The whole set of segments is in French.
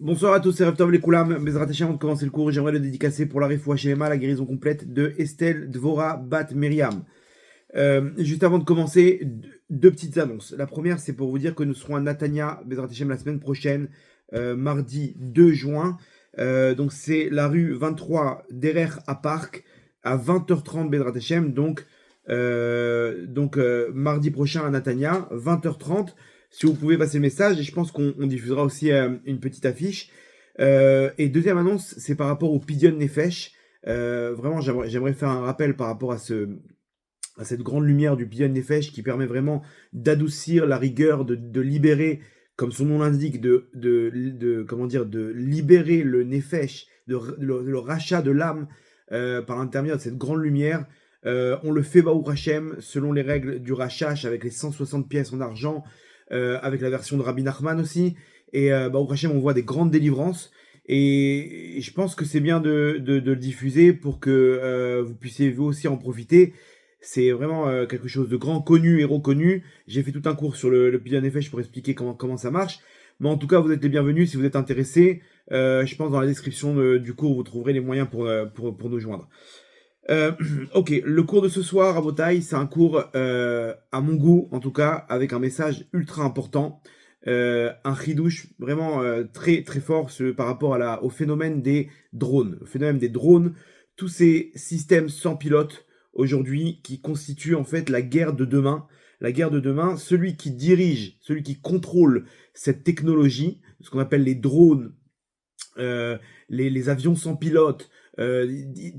Bonsoir à tous, c'est Reftov les Koulam. Bezrat Hashem, avant de commencer le cours, j'aimerais le dédicacer pour la Refoua Shelema, la guérison complète de Estelle Dvora Bat Miriam. Juste avant de commencer, deux petites annonces. La première, c'est pour vous dire que nous serons à Natania, Bezrat Hashem, la semaine prochaine, mardi 2 juin. Donc c'est la rue 23 Derer à Parc, à 20h30 Bezrat Hashem. Mardi prochain à Natania, 20h30. Si vous pouvez passer le message, et je pense qu'on diffusera aussi une petite affiche. Et deuxième annonce, c'est par rapport au Pidyon Nefesh. Vraiment, j'aimerais faire un rappel par rapport à cette grande lumière du Pidyon Nefesh qui permet vraiment d'adoucir la rigueur, de libérer, comme son nom l'indique, de libérer le Nefesh, le rachat de l'âme par l'intermédiaire de cette grande lumière. On le fait Baruch Hashem selon les règles du Rachash avec les 160 pièces en argent. Avec la version de Rabbi Nachman aussi. Et Baruch Hashem, on voit des grandes délivrances. Et je pense que c'est bien de le diffuser pour que vous puissiez vous aussi en profiter. C'est vraiment quelque chose de grand, connu et reconnu. J'ai fait tout un cours sur le Pidyon Nefesh pour expliquer comment ça marche. Mais en tout cas, vous êtes les bienvenus si vous êtes intéressés. Je pense dans la description du cours, vous trouverez les moyens pour nous joindre. Ok, le cours de ce soir à Botaï, c'est un cours à mon goût, en tout cas, avec un message ultra important, un chidouche vraiment très très fort par rapport au phénomène des drones. Le phénomène des drones, tous ces systèmes sans pilote aujourd'hui qui constituent en fait la guerre de demain. La guerre de demain, celui qui dirige, celui qui contrôle cette technologie, ce qu'on appelle les drones, les avions sans pilote,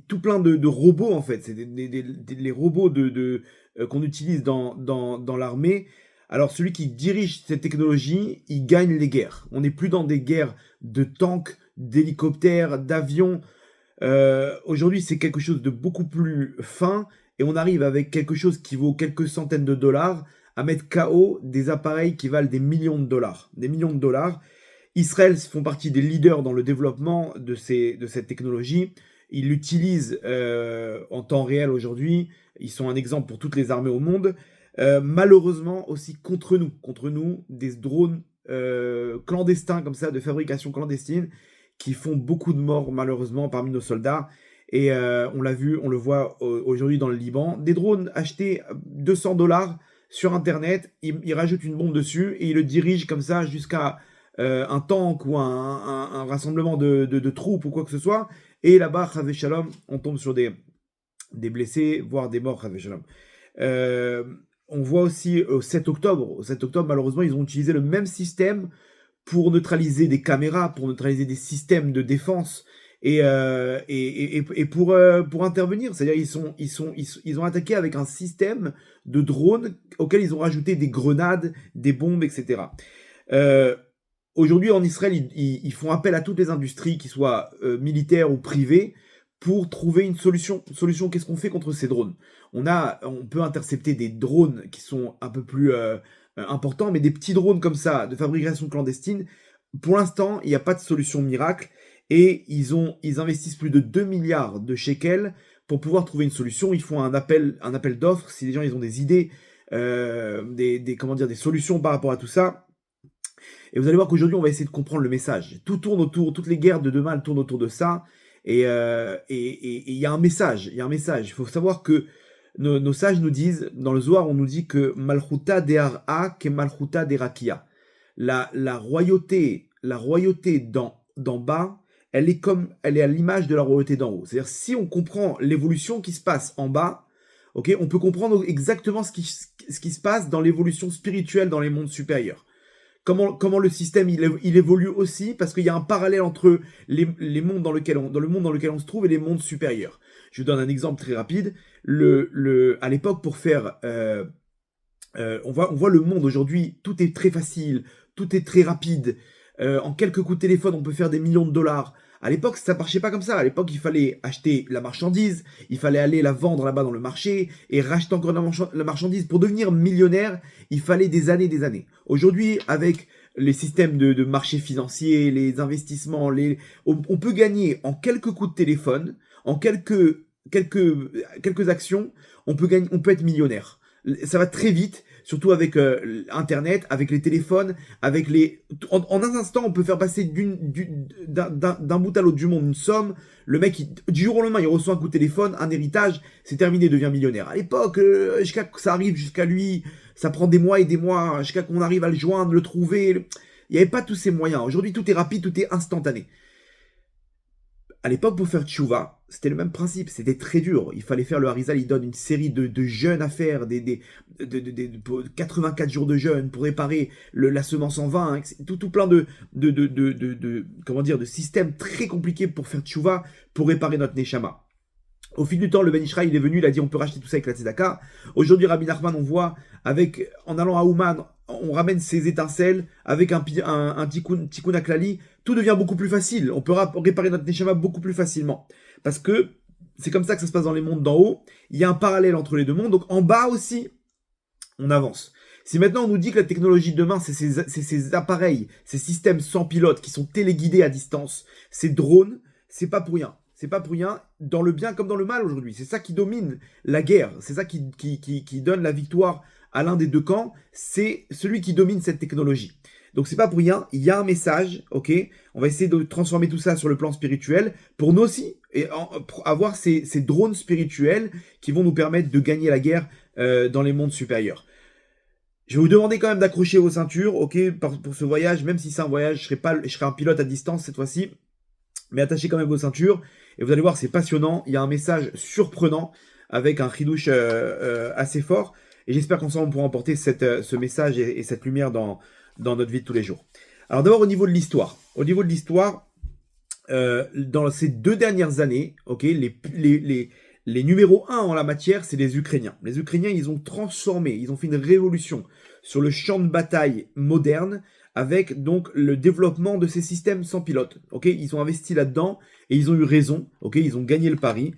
tout plein de robots en fait, c'est les robots qu'on utilise dans l'armée. Alors celui qui dirige cette technologie, il gagne les guerres. On n'est plus dans des guerres de tanks, d'hélicoptères, d'avions. Aujourd'hui c'est quelque chose de beaucoup plus fin et on arrive avec quelque chose qui vaut quelques centaines de dollars à mettre KO des appareils qui valent des millions de dollars. Des millions de dollars. Israël font partie des leaders dans le développement de cette technologie. Ils l'utilisent en temps réel aujourd'hui. Ils sont un exemple pour toutes les armées au monde. Malheureusement aussi contre nous, des drones clandestins comme ça, de fabrication clandestine, qui font beaucoup de morts malheureusement parmi nos soldats. Et on l'a vu, on le voit aujourd'hui dans le Liban. Des drones achetés 200 dollars sur Internet, ils rajoutent une bombe dessus et ils le dirigent comme ça jusqu'à un tank ou un rassemblement de troupes ou quoi que ce soit, et là-bas, Chazé Shalom, on tombe sur des blessés, voire des morts, Chazé Shalom. On voit aussi au 7 octobre, malheureusement, ils ont utilisé le même système pour neutraliser des caméras, pour neutraliser des systèmes de défense, et pour intervenir. C'est-à-dire ils ont attaqué avec un système de drones auquel ils ont rajouté des grenades, des bombes, etc. Aujourd'hui, en Israël, ils font appel à toutes les industries, qu'ils soient militaires ou privées, pour trouver une solution. Solution, qu'est-ce qu'on fait contre ces drones? On peut intercepter des drones qui sont un peu plus importants, mais des petits drones comme ça, de fabrication clandestine, pour l'instant, il n'y a pas de solution miracle, et ils investissent plus de 2 milliards de shekels pour pouvoir trouver une solution. Ils font un appel d'offres, si les gens ils ont des idées, des solutions par rapport à tout ça. Et vous allez voir qu'aujourd'hui, on va essayer de comprendre le message. Tout tourne autour, toutes les guerres de demain, elles tournent autour de ça. Et il y a un message, Il faut savoir que nos sages nous disent, dans le Zohar, on nous dit que Malchuta de Ar'a ke Malchuta de Rakia. La royauté d'en bas, elle est à l'image de la royauté d'en haut. C'est-à-dire, si on comprend l'évolution qui se passe en bas, okay, on peut comprendre exactement ce qui se passe dans l'évolution spirituelle dans les mondes supérieurs. Comment le système il évolue aussi, parce qu'il y a un parallèle entre les mondes dans le monde dans lequel on se trouve et les mondes supérieurs. Je vous donne un exemple très rapide. À l'époque, pour faire... on voit le monde aujourd'hui, tout est très facile, tout est très rapide. En quelques coups de téléphone, on peut faire des millions de dollars. À l'époque, ça marchait pas comme ça. À l'époque, il fallait acheter la marchandise, il fallait aller la vendre là-bas dans le marché et racheter encore la marchandise. Pour devenir millionnaire, il fallait des années, des années. Aujourd'hui, avec les systèmes de marché financier, les investissements, on peut gagner en quelques coups de téléphone, en quelques actions, on peut être millionnaire. Ça va très vite. surtout avec Internet, avec les téléphones, avec les... En un instant, on peut faire passer d'un bout à l'autre du monde une somme. Le mec, du jour au lendemain, il reçoit un coup de téléphone, un héritage, c'est terminé, il devient millionnaire. À l'époque, jusqu'à que ça arrive jusqu'à lui, ça prend des mois et des mois, jusqu'à qu'on arrive à le joindre, le trouver. Il n'y avait pas tous ces moyens. Aujourd'hui, tout est rapide, tout est instantané. À l'époque, pour faire tchouva, c'était le même principe, c'était très dur. Il fallait faire le Harizal, il donne une série de jeûnes à faire, 84 jours de jeûne pour réparer la semence en vin, tout plein comment dire, de systèmes très compliqués pour faire tchouva, pour réparer notre neshama. Au fil du temps, le Ben Ishraï, il est venu, il a dit on peut racheter tout ça avec la tzedaka. Aujourd'hui, Rabbi Nachman, on voit, en allant à Ouman, on ramène ses étincelles avec un tikkun aklali, tout devient beaucoup plus facile. On peut réparer notre neshama beaucoup plus facilement. Parce que c'est comme ça que ça se passe dans les mondes d'en haut. Il y a un parallèle entre les deux mondes. Donc en bas aussi, on avance. Si maintenant on nous dit que la technologie de demain, c'est ces appareils, ces systèmes sans pilote qui sont téléguidés à distance, ces drones, c'est pas pour rien. C'est pas pour rien, dans le bien comme dans le mal aujourd'hui. C'est ça qui domine la guerre. C'est ça qui donne la victoire à l'un des deux camps. C'est celui qui domine cette technologie. Donc c'est pas pour rien. Il y a un message, ok. On va essayer de transformer tout ça sur le plan spirituel pour nous aussi pour avoir ces drones spirituels qui vont nous permettre de gagner la guerre dans les mondes supérieurs. Je vais vous demander quand même d'accrocher vos ceintures, ok, pour ce voyage. Même si c'est un voyage, je serai un pilote à distance cette fois-ci. Mais attachez quand même vos ceintures, et vous allez voir, c'est passionnant. Il y a un message surprenant, avec un chidouche assez fort, et j'espère qu'ensemble on pourra emporter ce message et cette lumière dans notre vie de tous les jours. Alors d'abord au niveau de l'histoire. Au niveau de l'histoire, dans ces 2 dernières années, ok, les numéros 1 en la matière, c'est les Ukrainiens. Les Ukrainiens, ils ont transformé, ils ont fait une révolution sur le champ de bataille moderne, avec donc le développement de ces systèmes sans pilote. Okay, ils ont investi là-dedans et ils ont eu raison. Okay, ils ont gagné le pari.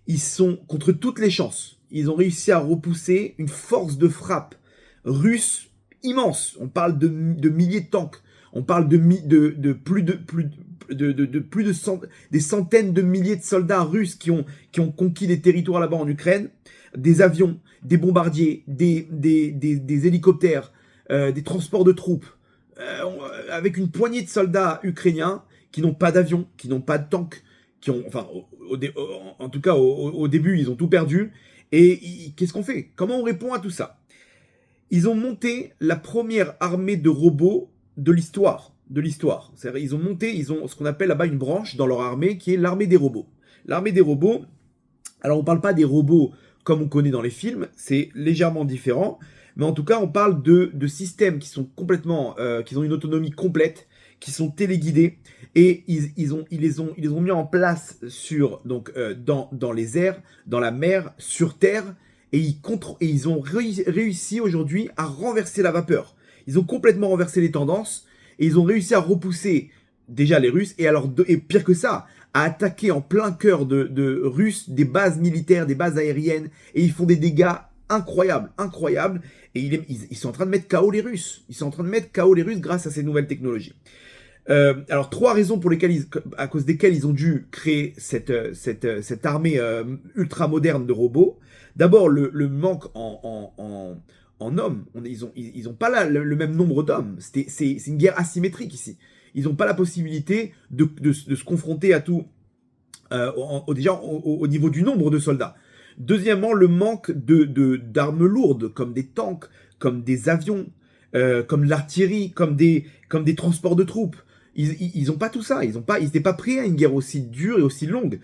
Ils sont contre toutes les chances. Ils ont réussi à repousser une force de frappe russe immense. On parle de milliers de tanks. On parle des centaines de milliers de soldats russes qui ont conquis des territoires là-bas en Ukraine, des avions, des bombardiers, des hélicoptères, des transports de troupes. Avec une poignée de soldats ukrainiens qui n'ont pas d'avion, qui n'ont pas de tank, en tout cas au début ils ont tout perdu. Et qu'est-ce qu'on fait? Comment on répond à tout ça? Ils ont monté la première armée de robots de l'histoire. C'est-à-dire ils ont ce qu'on appelle là-bas une branche dans leur armée qui est l'armée des robots. L'armée des robots, alors on parle pas des robots comme on connaît dans les films, c'est légèrement différent. Mais en tout cas, on parle de systèmes qui sont complètement, qui ont une autonomie complète, qui sont téléguidés, et ils les ont mis en place dans les airs, dans la mer, sur terre, et ils ont réussi aujourd'hui à renverser la vapeur. Ils ont complètement renversé les tendances, et ils ont réussi à repousser déjà les Russes, et pire que ça, à attaquer en plein cœur de Russes des bases militaires, des bases aériennes, et ils font des dégâts incroyables. Et ils sont en train de mettre KO les Russes. Ils sont en train de mettre KO les Russes grâce à ces nouvelles technologies. Alors 3 raisons à cause desquelles ils ont dû créer cette armée ultra moderne de robots. D'abord le manque en hommes. Ils ont pas le même nombre d'hommes. C'est une guerre asymétrique ici. Ils n'ont pas la possibilité de se confronter à tout déjà au niveau du nombre de soldats. Deuxièmement, le manque d'armes lourdes, comme des tanks, comme des avions, comme de l'artillerie, comme des transports de troupes. Ils n'ont pas tout ça. Ils n'étaient pas prêts à une guerre aussi dure et aussi longue.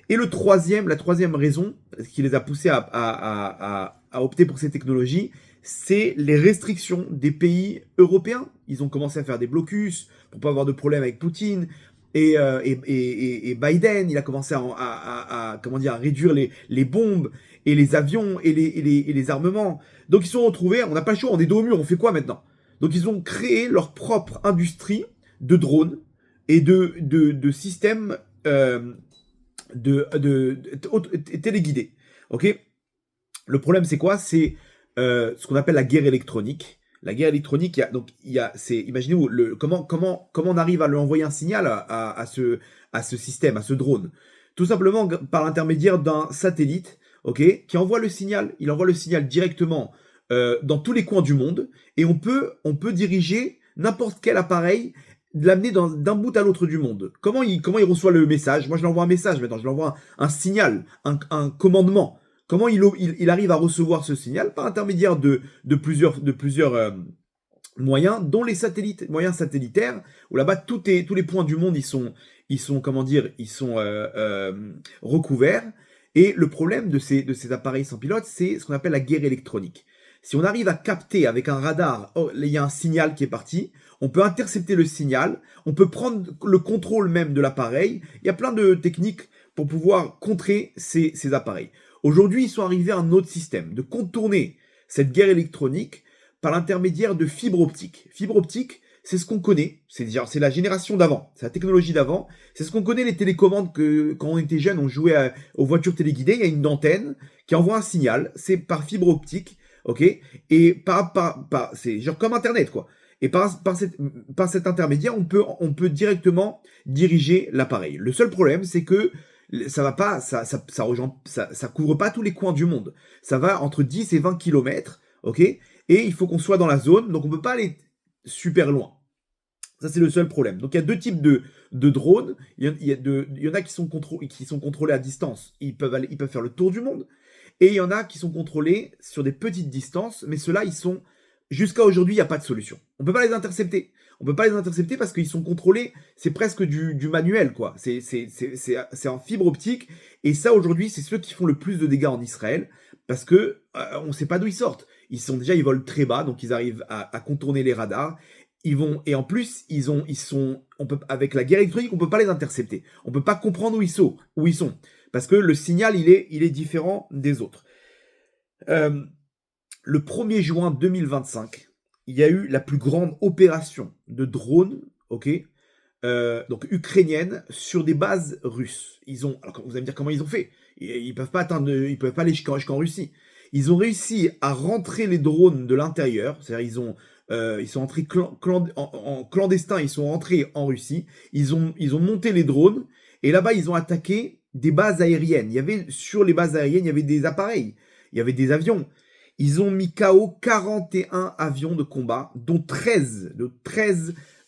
Et la troisième raison qui les a poussés à opter pour ces technologies, c'est les restrictions des pays européens. Ils ont commencé à faire des blocus pour pas avoir de problème avec Poutine. Et Biden, il a commencé à réduire les bombes et les avions et les armements. Donc ils se sont retrouvés, on n'a pas le choix, on est dos au mur, on fait quoi maintenant? Donc ils ont créé leur propre industrie de drones et de systèmes téléguidés. Ok? Le problème c'est quoi? C'est ce qu'on appelle la guerre électronique. La guerre électronique, imaginez-vous, comment on arrive à lui envoyer un signal à ce système, à ce drone. Tout simplement par l'intermédiaire d'un satellite, ok, qui envoie le signal. Il envoie le signal directement dans tous les coins du monde, et on peut diriger n'importe quel appareil, l'amener d'un bout à l'autre du monde. Comment il reçoit le message? Moi, je lui envoie un message maintenant, je lui envoie un signal, un commandement. Comment il arrive à recevoir ce signal? Par intermédiaire de plusieurs moyens, dont les satellites, moyens satellitaires, où là-bas, tous les points du monde, ils sont comment dire, ils sont recouverts. Et le problème de ces appareils sans pilote, c'est ce qu'on appelle la guerre électronique. Si on arrive à capter avec un radar, oh, il y a un signal qui est parti, on peut intercepter le signal, on peut prendre le contrôle même de l'appareil. Il y a plein de techniques pour pouvoir contrer ces appareils. Aujourd'hui, ils sont arrivés à un autre système, de contourner cette guerre électronique par l'intermédiaire de fibres optiques. Fibre optique, c'est ce qu'on connaît, c'est la génération d'avant, c'est la technologie d'avant, c'est ce qu'on connaît, les télécommandes, que quand on était jeune, on jouait aux voitures téléguidées, il y a une antenne qui envoie un signal, c'est par fibre optique, ok, et c'est genre comme Internet, quoi. Et par cet intermédiaire, on peut directement diriger l'appareil. Le seul problème, c'est que ça va pas, ça couvre pas tous les coins du monde. Ça va entre 10 et 20 kilomètres, ok, et il faut qu'on soit dans la zone, donc on peut pas aller super loin. Ça, c'est le seul problème. Donc, il y a deux types de drones. Il y en a qui sont contrôlés à distance. Ils peuvent faire le tour du monde. Et il y en a qui sont contrôlés sur des petites distances. Mais ceux-là, jusqu'à aujourd'hui, il n'y a pas de solution. On ne peut pas les intercepter. On ne peut pas les intercepter parce qu'ils sont contrôlés. C'est presque du manuel, quoi. C'est en fibre optique. Et ça, aujourd'hui, c'est ceux qui font le plus de dégâts en Israël. Parce que on ne sait pas d'où ils sortent. Ils volent très bas. Donc, ils arrivent à contourner les radars. Et en plus, avec la guerre électronique, on peut pas les intercepter. On peut pas comprendre où ils sont. Parce que le signal, il est différent des autres. Le 1er juin 2025, il y a eu la plus grande opération de drones, ok, donc ukrainienne, sur des bases russes. Alors vous allez me dire comment ils ont fait. Ils peuvent pas aller jusqu'en Russie. Ils ont réussi à rentrer les drones de l'intérieur, c'est-à-dire ils sont entrés en clandestin, ils sont rentrés en Russie, ils ont monté les drones, et là-bas, ils ont attaqué des bases aériennes. Sur les bases aériennes, il y avait des appareils, il y avait des avions. Ils ont mis KO 41 avions de combat, dont 13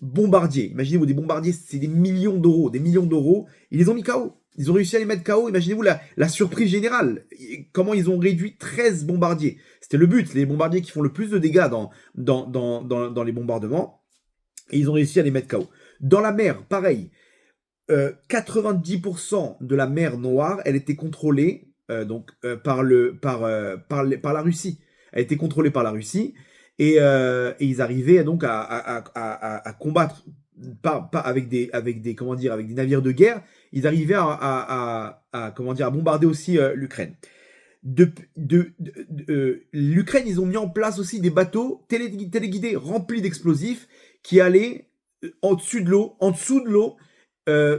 bombardiers. Imaginez-vous, des bombardiers, c'est des millions d'euros. Ils les ont mis KO. Ils ont réussi à les mettre KO. Imaginez-vous la surprise générale. Comment ils ont réduit 13 bombardiers. C'était le but, les bombardiers qui font le plus de dégâts dans les bombardements. Et ils ont réussi à les mettre KO. Dans la mer, pareil. 90% de la mer Noire, elle était contrôlée par la Russie. Elle était contrôlée par la Russie. Et ils arrivaient donc à combattre avec des navires de guerre. Ils arrivaient à bombarder aussi l'Ukraine. L'Ukraine, ils ont mis en place aussi des bateaux téléguidés remplis d'explosifs qui allaient en dessous de l'eau,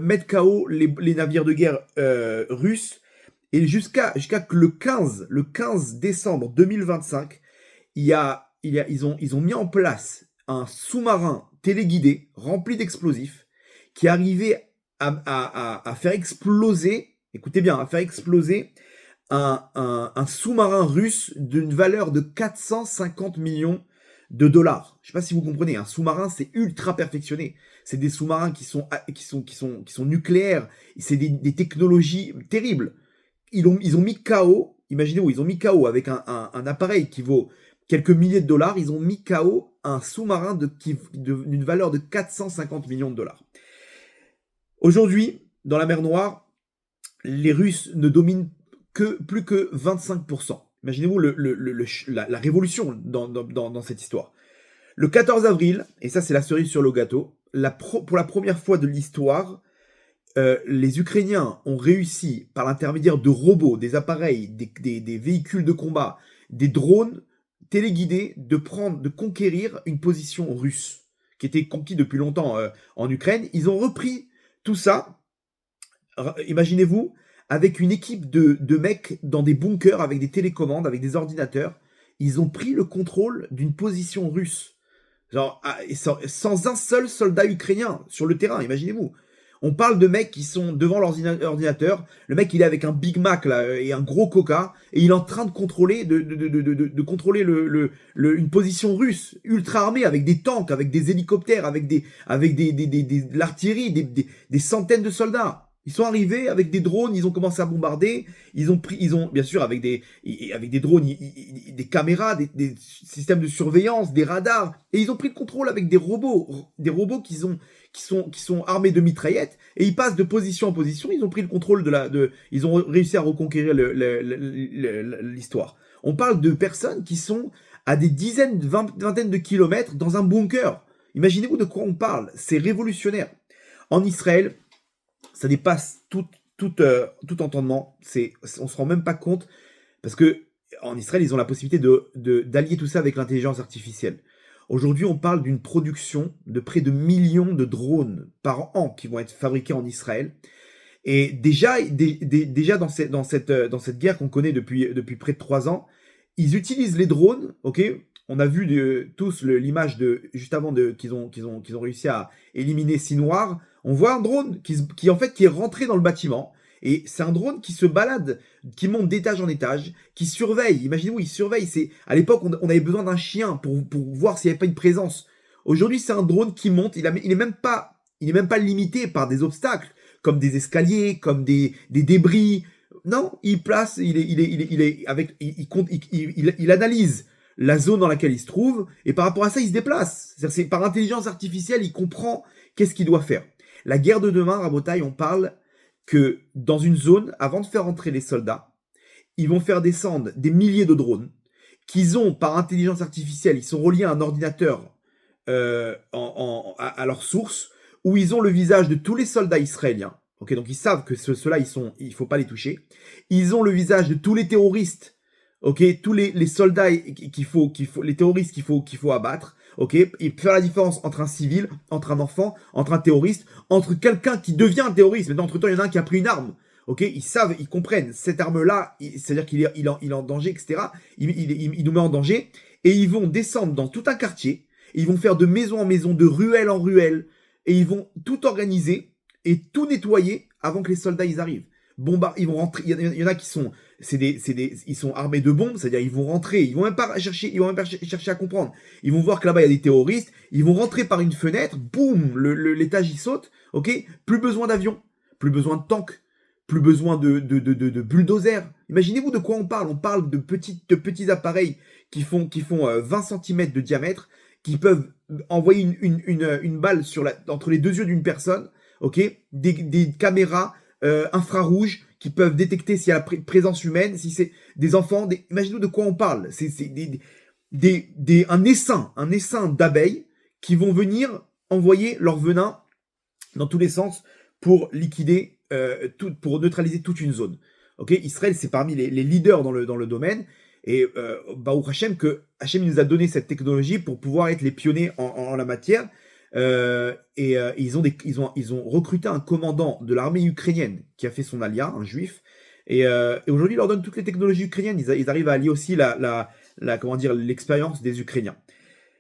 mettre KO les navires de guerre russes. Et jusqu'à que le 15 décembre 2025, ils ont mis en place un sous-marin téléguidé rempli d'explosifs qui arrivait à faire exploser, écoutez bien, à faire exploser un sous-marin russe d'une valeur de 450 millions de dollars. Je ne sais pas si vous comprenez, un sous-marin, c'est ultra perfectionné. C'est des sous-marins qui sont nucléaires. C'est des technologies terribles. Ils ont mis KO, imaginez-vous, ils ont mis KO avec un appareil qui vaut quelques milliers de dollars. Ils ont mis KO un sous-marin d'une valeur de 450 millions de dollars. Aujourd'hui, dans la mer Noire, les Russes ne dominent plus que 25%. Imaginez-vous la révolution dans cette histoire. Le 14 avril, et ça c'est la cerise sur le gâteau, pour la première fois de l'histoire, les Ukrainiens ont réussi, par l'intermédiaire de robots, des appareils, des véhicules de combat, des drones téléguidés, de conquérir une position russe, qui était conquise depuis longtemps en Ukraine. Ils ont repris tout ça, imaginez-vous, avec une équipe de mecs dans des bunkers, avec des télécommandes, avec des ordinateurs. Ils ont pris le contrôle d'une position russe. Genre, sans un seul soldat ukrainien sur le terrain, imaginez-vous. On parle de mecs qui sont devant l'ordinateur. Le mec, il est avec un Big Mac là, et un gros Coca, et il est en train de contrôler, de contrôler une position russe ultra armée avec des tanks, avec des hélicoptères, avec de l'artillerie, des centaines de soldats. Ils sont arrivés avec des drones, ils ont commencé à bombarder, ils ont bien sûr avec des drones, des caméras, des systèmes de surveillance, des radars, et ils ont pris le contrôle avec des robots qui sont armés de mitraillettes, et ils passent de position en position, ils ont pris le contrôle ils ont réussi à reconquérir l'histoire. On parle de personnes qui sont à des dizaines, vingtaines de kilomètres dans un bunker. Imaginez-vous de quoi on parle, c'est révolutionnaire. En Israël, ça dépasse tout entendement. On se rend même pas compte parce que en Israël, ils ont la possibilité d'allier tout ça avec l'intelligence artificielle. Aujourd'hui, on parle d'une production de près de millions de drones par an qui vont être fabriqués en Israël. Et déjà dans cette guerre qu'on connaît depuis près de 3 ans, ils utilisent les drones, ok. On a vu tous l'image juste avant qu'ils ont réussi à éliminer Sinoir. On voit un drone qui est rentré dans le bâtiment. Et c'est un drone qui se balade, qui monte d'étage en étage, qui surveille. Imaginez-vous, il surveille. À l'époque, on avait besoin d'un chien pour voir s'il n'y avait pas une présence. Aujourd'hui, c'est un drone qui monte. Il est même pas limité par des obstacles, comme des escaliers, comme des débris. Non, il analyse la zone dans laquelle il se trouve, et par rapport à ça, il se déplace. C'est par intelligence artificielle, il comprend qu'est-ce qu'il doit faire. La guerre de demain, Rabotaï, on parle que dans une zone, avant de faire entrer les soldats, ils vont faire descendre des milliers de drones qu'ils ont par intelligence artificielle, ils sont reliés à un ordinateur à leur source, où ils ont le visage de tous les soldats israéliens. Okay, donc ils savent que ceux-là, il faut pas les toucher. Ils ont le visage de tous les terroristes. Ok, tous les soldats les terroristes qu'il faut abattre. Ok, et faire la différence entre un civil, entre un enfant, entre un terroriste, entre quelqu'un qui devient un terroriste. Maintenant, entre-temps, il y en a un qui a pris une arme. Ok, ils savent, ils comprennent. Cette arme-là, c'est-à-dire qu'il est en danger, etc. Il nous met en danger. Et ils vont descendre dans tout un quartier. Ils vont faire de maison en maison, de ruelle en ruelle. Et ils vont tout organiser et tout nettoyer avant que les soldats ils arrivent. Ils vont rentrer. Il y en a qui sont, ils sont armés de bombes, c'est-à-dire ils vont rentrer, ils vont même pas chercher à comprendre. Ils vont voir que là-bas il y a des terroristes, ils vont rentrer par une fenêtre, boum, l'étage il saute, ok. Plus besoin d'avions, plus besoin de tanks, plus besoin de bulldozers. Imaginez-vous de quoi on parle. On parle de petits appareils qui font 20 cm de diamètre, qui peuvent envoyer une balle entre les deux yeux d'une personne, ok. Des caméras infrarouges qui peuvent détecter s'il y a la présence humaine, si c'est des enfants. Imaginez-vous de quoi on parle. C'est un essaim d'abeilles qui vont venir envoyer leur venin dans tous les sens pour liquider, pour neutraliser toute une zone. Ok, Israël, c'est parmi les leaders dans le domaine. Et Baruch Hashem, que Hashem nous a donné cette technologie pour pouvoir être les pionniers en la matière. Ils ont recruté un commandant de l'armée ukrainienne qui a fait son alia, un juif, et aujourd'hui ils leur donnent toutes les technologies ukrainiennes. Ils arrivent à allier aussi l'expérience des Ukrainiens.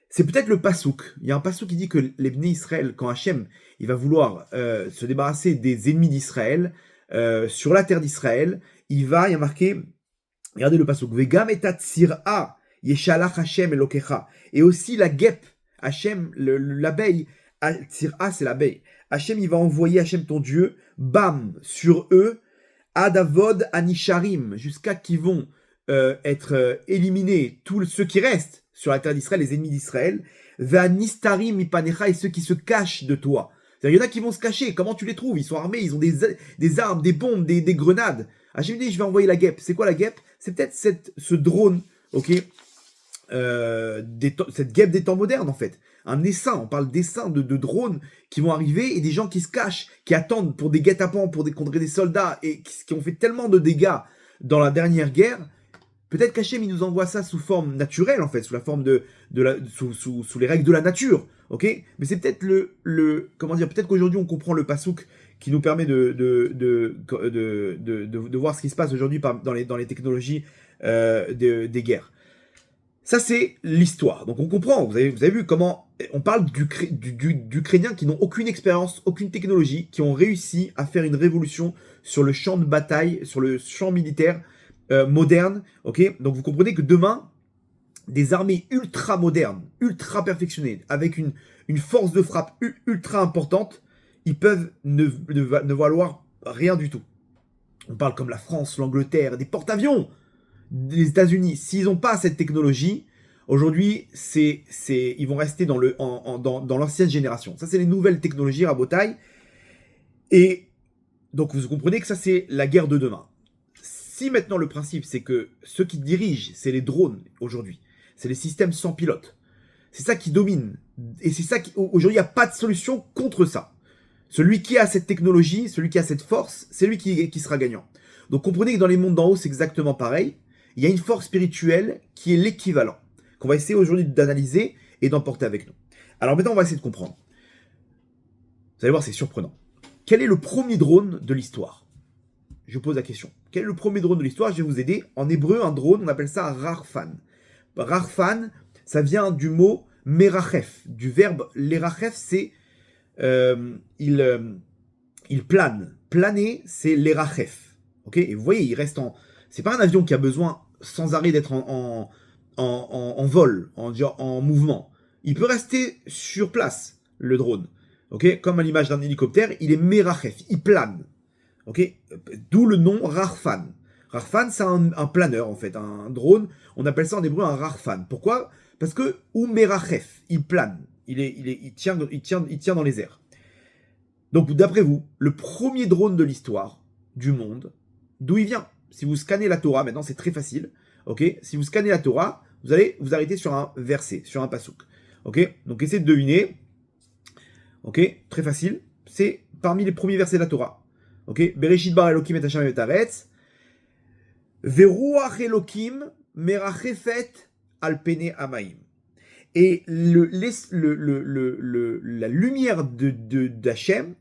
C'est peut-être le pasouk. Il y a un pasouk qui dit que les Bnei Israël, quand Hachem il va vouloir se débarrasser des ennemis d'Israël sur la terre d'Israël, il y a marqué, regardez le pasouk, Vegam et tatsira yeshalach Hashem elokecha, et aussi la guêpe. Hachem, l'abeille, Tsira, c'est l'abeille. Hachem, il va envoyer Hachem, ton Dieu, bam, sur eux, Adavod Anisharim, jusqu'à qu'ils vont être éliminés, tous ceux qui restent sur la terre d'Israël, les ennemis d'Israël, Vanistarim Ipanecha, et ceux qui se cachent de toi. C'est-à-dire, il y en a qui vont se cacher. Comment tu les trouves? Ils sont armés, ils ont des armes, des bombes, des grenades. Hachem dit, je vais envoyer la guêpe. C'est quoi la guêpe? C'est peut-être ce drone, ok, cette guêpe des temps modernes en fait, un essaim, on parle d'essaim de drones qui vont arriver et des gens qui se cachent, qui attendent pour des guet-apens, contre des soldats et qui ont fait tellement de dégâts dans la dernière guerre. Peut-être qu'Hachem il nous envoie ça sous forme naturelle en fait, sous la forme sous les règles de la nature, ok. Mais c'est peut-être comment dire, peut-être qu'aujourd'hui on comprend le pasouk qui nous permet de voir ce qui se passe aujourd'hui dans les technologies des guerres. Ça, c'est l'histoire. Donc on comprend, vous avez vu comment on parle d'Ukrainiens qui n'ont aucune expérience, aucune technologie, qui ont réussi à faire une révolution sur le champ de bataille, sur le champ militaire moderne. Ok, donc vous comprenez que demain, des armées ultra modernes, ultra perfectionnées, avec une force de frappe ultra importante, ils peuvent ne valoir rien du tout. On parle comme la France, l'Angleterre, des porte-avions des États-Unis. S'ils n'ont pas cette technologie, aujourd'hui, ils vont rester dans l'ancienne génération. Ça, c'est les nouvelles technologies à Rabotaille. Et donc, vous comprenez que ça, c'est la guerre de demain. Si maintenant le principe, c'est que ceux qui dirigent, c'est les drones aujourd'hui, c'est les systèmes sans pilote, c'est ça qui domine. Et c'est ça qui, aujourd'hui, il n'y a pas de solution contre ça. Celui qui a cette technologie, celui qui a cette force, c'est lui qui sera gagnant. Donc comprenez que dans les mondes d'en haut, c'est exactement pareil. Il y a une force spirituelle qui est l'équivalent, qu'on va essayer aujourd'hui d'analyser et d'emporter avec nous. Alors maintenant, on va essayer de comprendre. Vous allez voir, c'est surprenant. Quel est le premier drone de l'histoire? Je pose la question. Quel est le premier drone de l'histoire? Je vais vous aider. En hébreu, un drone, on appelle ça rarfan. Rarfan, ça vient du mot merachef, du verbe lerachef, c'est il plane. Planer, c'est lerachef. Ok, et vous voyez, il reste en. C'est pas un avion qui a besoin sans arrêt d'être en vol, en mouvement. Il peut rester sur place, le drone. Ok, comme à l'image d'un hélicoptère, il est merachef, il plane. Ok, d'où le nom rarfan. Rarfan, c'est un planeur en fait, un drone. On appelle ça en hébreu un rarfan. Pourquoi? Parce que ou merachef, il plane, il tient dans les airs. Donc d'après vous, le premier drone de l'histoire du monde, d'où il vient? Si vous scannez la Torah, maintenant c'est très facile. Ok, si vous scannez la Torah, vous allez vous arrêter sur un verset, sur un pasouk. Ok, donc essayez de deviner. Ok, très facile. C'est parmi les premiers versets de la Torah. Ok, Bereshit bar Elokim et Hashem et Taretz. Veruach Elokim merachefet al pene amaim. Et la lumière d'Hachem,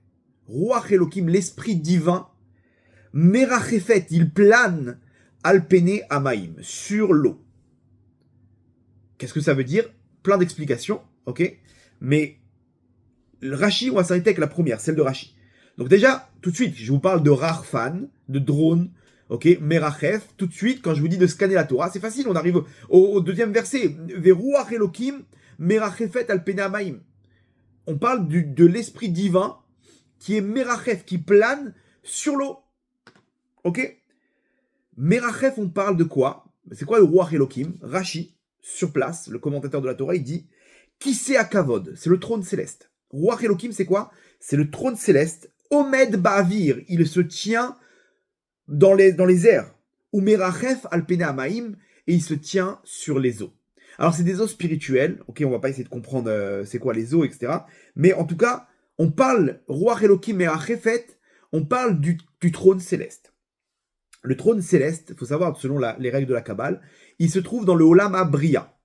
Ruach Elokim, l'esprit divin, merachefet, il plane al pene amaim, sur l'eau. Qu'est-ce que ça veut dire? Plein d'explications, ok? Mais le Rashi, on va s'arrêter avec la première, celle de Rashi. Donc déjà, tout de suite, je vous parle de rarfan, de drone, ok, merachef. Tout de suite, quand je vous dis de scanner la Torah, c'est facile, on arrive au deuxième verset. Veruach Elokim, merachefet al pene amaim. On parle de l'esprit divin qui est merachef, qui plane sur l'eau. Ok? Merachef, on parle de quoi? C'est quoi le Ruach Elokim? Rashi, sur place, le commentateur de la Torah, il dit Kiseh HaKavod, c'est le trône céleste. Ruach Elokim, c'est quoi? C'est le trône céleste. Omed Ba'avir, il se tient dans les airs. Ou Merachef al pene amaim, et il se tient sur les eaux. Alors c'est des eaux spirituelles, ok, on va pas essayer de comprendre c'est quoi les eaux, etc. Mais en tout cas, on parle, Ruach Elokim Merachefet, on parle du trône céleste. Le trône céleste, il faut savoir, selon les règles de la Kabbale, il se trouve dans le Olam HaBriya.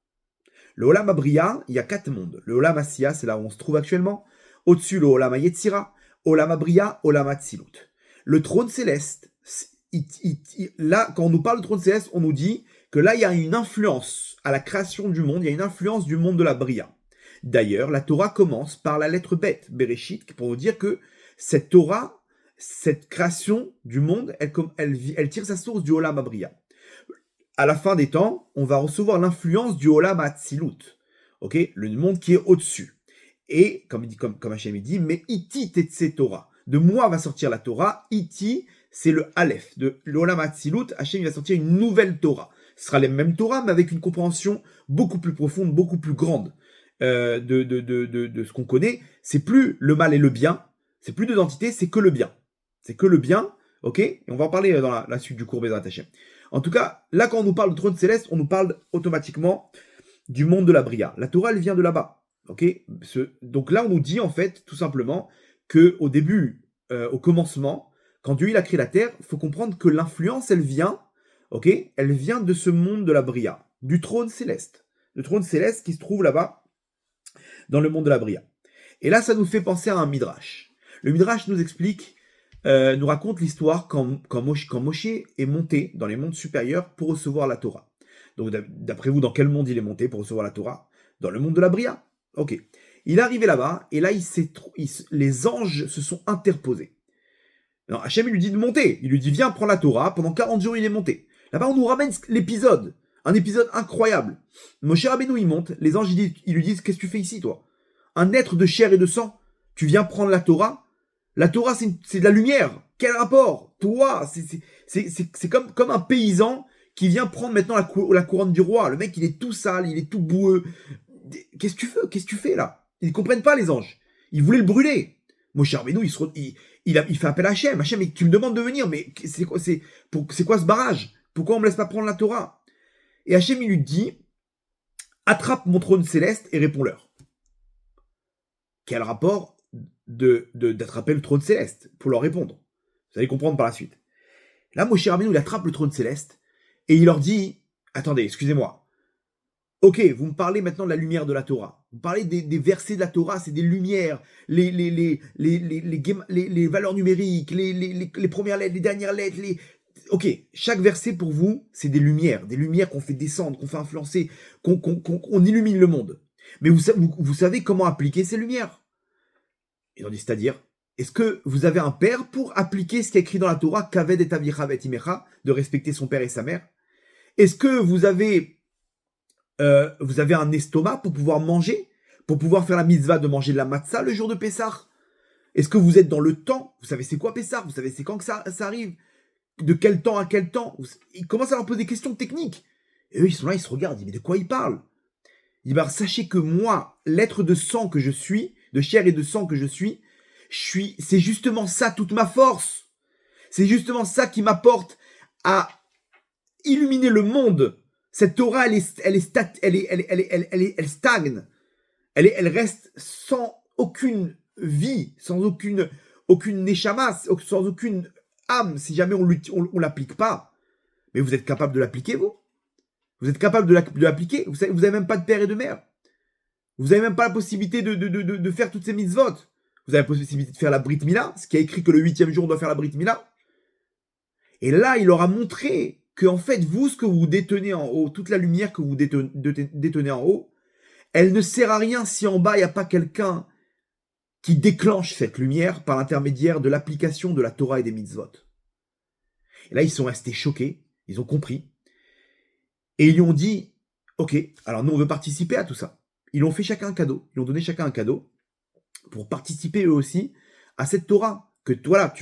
Le Olam HaBriya, il y a 4 mondes. Le Olam HaSiyah, c'est là où on se trouve actuellement. Au-dessus, le Olam HaYetzira, Olam HaBriya, Olam HaTzilut. Le trône céleste, là, quand on nous parle de trône céleste, on nous dit que là, il y a une influence à la création du monde, il y a une influence du monde de la Bria. D'ailleurs, la Torah commence par la lettre bête, Bereshit, pour nous dire que cette Torah, cette création du monde, elle tire sa source du Olam HaBriya. À la fin des temps, on va recevoir l'influence du Olam HaTzilut, ok, le monde qui est au-dessus. Et, comme Hachem dit, mais Iti Tetse Torah. De moi va sortir la Torah. Iti, c'est le Aleph. De l'Olam HaTzilut, Hachem va sortir une nouvelle Torah. Ce sera les mêmes Torah, mais avec une compréhension beaucoup plus profonde, beaucoup plus grande de ce qu'on connaît. C'est plus le mal et le bien. C'est plus deux entités, c'est que le bien. C'est que le bien, ok? Et on va en parler dans la suite du cours Bezrat Hachem. En tout cas, là, quand on nous parle de trône céleste, on nous parle automatiquement du monde de la Bria. La Torah, elle vient de là-bas. Okay, donc là, on nous dit en fait tout simplement que au début, au commencement, quand Dieu il a créé la terre, il faut comprendre que l'influence, elle vient de ce monde de la Bria, du trône céleste. Le trône céleste qui se trouve là-bas, dans le monde de la Bria. Et là, ça nous fait penser à un Midrash. Le Midrash nous explique, nous raconte l'histoire quand Moshe est monté dans les mondes supérieurs pour recevoir la Torah. Donc d'après vous, dans quel monde il est monté pour recevoir la Torah? Dans le monde de la Bria. Ok. Il est arrivé là-bas, et là, les anges se sont interposés. Alors, Hachem, il lui dit de monter. Il lui dit, viens, prends la Torah. Pendant 40 jours, il est monté. Là-bas, on nous ramène l'épisode. Un épisode incroyable. Moshe Rabbeinu, il monte. Les anges, ils lui disent, qu'est-ce que tu fais ici, toi? Un être de chair et de sang. Tu viens prendre la Torah? La Torah, c'est de la lumière. Quel rapport? Toi, c'est comme un paysan qui vient prendre maintenant la couronne du roi. Le mec, il est tout sale, il est tout boueux. Qu'est-ce que tu fais? Qu'est-ce que tu fais, là? Ils ne comprennent pas, les anges. Ils voulaient le brûler. Moshe Rabbeinu, il fait appel à Hachem. Hachem, tu me demandes de venir, mais c'est quoi ce barrage? Pourquoi on me laisse pas prendre la Torah? Et Hachem, il lui dit, attrape mon trône céleste et réponds-leur. Quel rapport d'attraper le trône céleste pour leur répondre? Vous allez comprendre par la suite. Là, Moshe Rabbeinu, il attrape le trône céleste et il leur dit, attendez, excusez-moi. Ok, vous me parlez maintenant de la lumière de la Torah. Vous parlez des versets de la Torah, c'est des lumières, les valeurs numériques, les premières lettres, les dernières lettres. Ok, chaque verset pour vous, c'est des lumières qu'on fait descendre, qu'on fait influencer, qu'on illumine le monde. Mais vous savez comment appliquer ces lumières? Ils ont dit, c'est-à-dire, est-ce que vous avez un père pour appliquer ce qui est écrit dans la Torah, Kaved et Avicha vet imecha, de respecter son père et sa mère? Est-ce que vous avez un estomac pour pouvoir manger, pour pouvoir faire la mitzvah de manger de la matzah le jour de Pessah? Est-ce que vous êtes dans le temps? Vous savez c'est quoi Pessah? Vous savez c'est quand que ça arrive? De quel temps à quel temps? Ils commencent à leur poser des questions techniques. Et eux, ils sont là, ils se regardent, ils disent, mais de quoi ils parlent? Ils disent, bah, sachez que moi, l'être de sang que je suis, de chair et de sang que je suis, c'est justement ça toute ma force. C'est justement ça qui m'apporte à illuminer le monde. Cette Torah, elle stagne. Elle reste sans aucune vie, sans aucune neshama, sans aucune âme, si jamais on l'applique pas. Mais vous êtes capable de l'appliquer, vous? Vous êtes capable de l'appliquer? Vous avez même pas de père et de mère. Vous avez même pas la possibilité de faire toutes ces mitzvot. Vous avez la possibilité de faire la Brit Mila, ce qui a écrit que le 8e jour on doit faire la Brit Mila. Et là, il leur a montré que, en fait, vous, ce que vous détenez en haut, toute la lumière que vous détenez en haut, elle ne sert à rien si en bas, il n'y a pas quelqu'un qui déclenche cette lumière par l'intermédiaire de l'application de la Torah et des mitzvot. Et là, ils sont restés choqués, ils ont compris, et ils lui ont dit, ok, alors nous, on veut participer à tout ça. Ils ont fait chacun un cadeau, ils ont donné chacun un cadeau pour participer eux aussi à cette Torah, que voilà,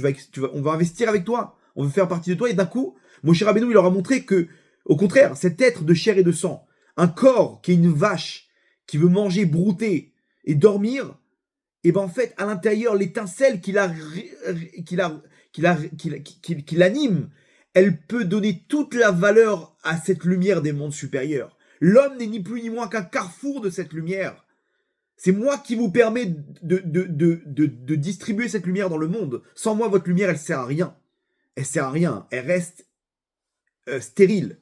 on va investir avec toi, on veut faire partie de toi, et d'un coup, Moshe Rabbeinu, il leur a montré que, au contraire, cet être de chair et de sang, un corps qui est une vache, qui veut manger, brouter et dormir, et ben en fait, à l'intérieur, l'étincelle qui l'anime, elle peut donner toute la valeur à cette lumière des mondes supérieurs. L'homme n'est ni plus ni moins qu'un carrefour de cette lumière. C'est moi qui vous permets de distribuer cette lumière dans le monde. Sans moi, votre lumière, elle sert à rien. Elle sert à rien. Elle reste stérile.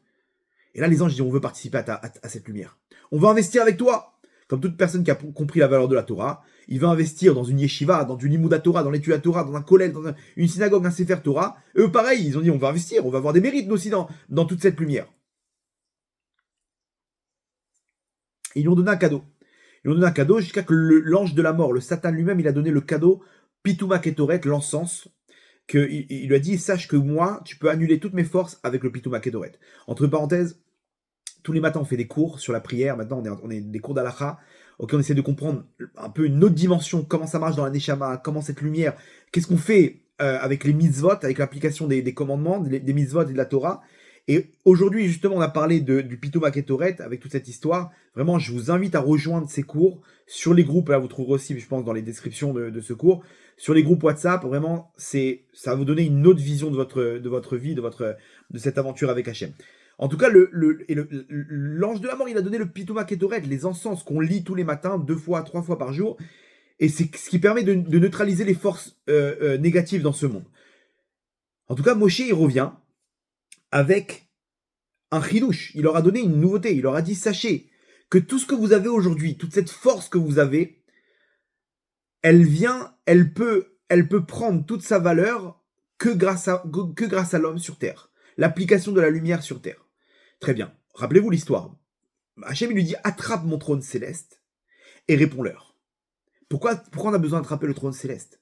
Et là, les anges disent, on veut participer à cette lumière. On va investir avec toi. Comme toute personne qui a compris la valeur de la Torah, il va investir dans une yeshiva, dans du limud Torah, dans l'étude de la Torah, dans un kollel, dans une synagogue, un sefer Torah. Eux, pareil, ils ont dit, on va investir, on va avoir des mérites nous aussi dans toute cette lumière. Et ils lui ont donné un cadeau. Ils lui ont donné un cadeau jusqu'à que l'ange de la mort, le Satan lui-même, il a donné le cadeau Pituma Ketoret, l'encens, il lui a dit, sache que moi, tu peux annuler toutes mes forces avec le Pituma Ketoret. Entre parenthèses, tous les matins, on fait des cours sur la prière. Maintenant, on est des cours d'Halakha. Ok, on essaie de comprendre un peu une autre dimension, comment ça marche dans la Neshama, comment cette lumière, qu'est-ce qu'on fait avec les mitzvot, avec l'application des commandements, des mitzvot et de la Torah. Et aujourd'hui, justement, on a parlé du Pituma Ketoret avec toute cette histoire. Vraiment, je vous invite à rejoindre ces cours sur les groupes. Là, vous trouverez aussi, je pense, dans les descriptions de ce cours. Sur les groupes WhatsApp, vraiment, ça va vous donner une autre vision de votre vie, de cette aventure avec Hachem. En tout cas, l'ange de la mort, il a donné le Pituma Ketoret, les encens qu'on lit tous les matins, 2 fois, 3 fois par jour. Et c'est ce qui permet de neutraliser les forces négatives dans ce monde. En tout cas, Moshe, il revient avec un chidouche. Il leur a donné une nouveauté. Il leur a dit, sachez que tout ce que vous avez aujourd'hui, toute cette force que vous avez, elle peut prendre toute sa valeur que grâce à l'homme sur terre. L'application de la lumière sur terre. Très bien. Rappelez-vous l'histoire. Hachem, il lui dit, attrape mon trône céleste et réponds-leur. Pourquoi on a besoin d'attraper le trône céleste?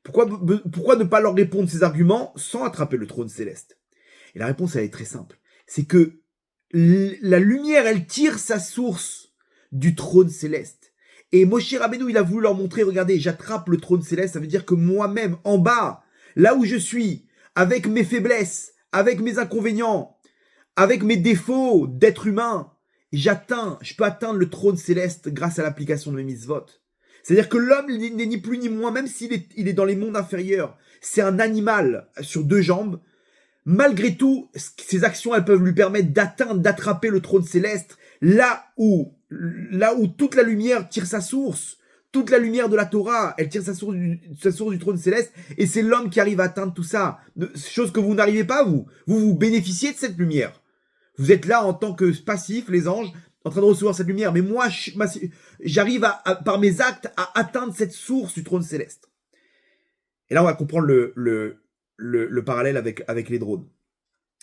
Pourquoi ne pas leur répondre ces arguments sans attraper le trône céleste? Et la réponse, elle est très simple. C'est que la lumière, elle tire sa source du trône céleste. Et Moshe Rabbeinu, il a voulu leur montrer, regardez, j'attrape le trône céleste, ça veut dire que moi-même, en bas, là où je suis, avec mes faiblesses, avec mes inconvénients, avec mes défauts d'être humain, je peux atteindre le trône céleste grâce à l'application de mes mitzvot. C'est-à-dire que l'homme n'est ni plus ni moins, même s'il est dans les mondes inférieurs, c'est un animal sur deux jambes. Malgré tout, ses actions, elles peuvent lui permettre d'atteindre, d'attraper le trône céleste, là où toute la lumière tire sa source. Toute la lumière de la Torah, elle tire sa source du trône céleste, et c'est l'homme qui arrive à atteindre tout ça. Chose que vous n'arrivez pas, vous bénéficiez de cette lumière. Vous êtes là en tant que passif, les anges, en train de recevoir cette lumière. Mais moi, j'arrive par mes actes à atteindre cette source du trône céleste. Et là, on va comprendre le parallèle avec les drones.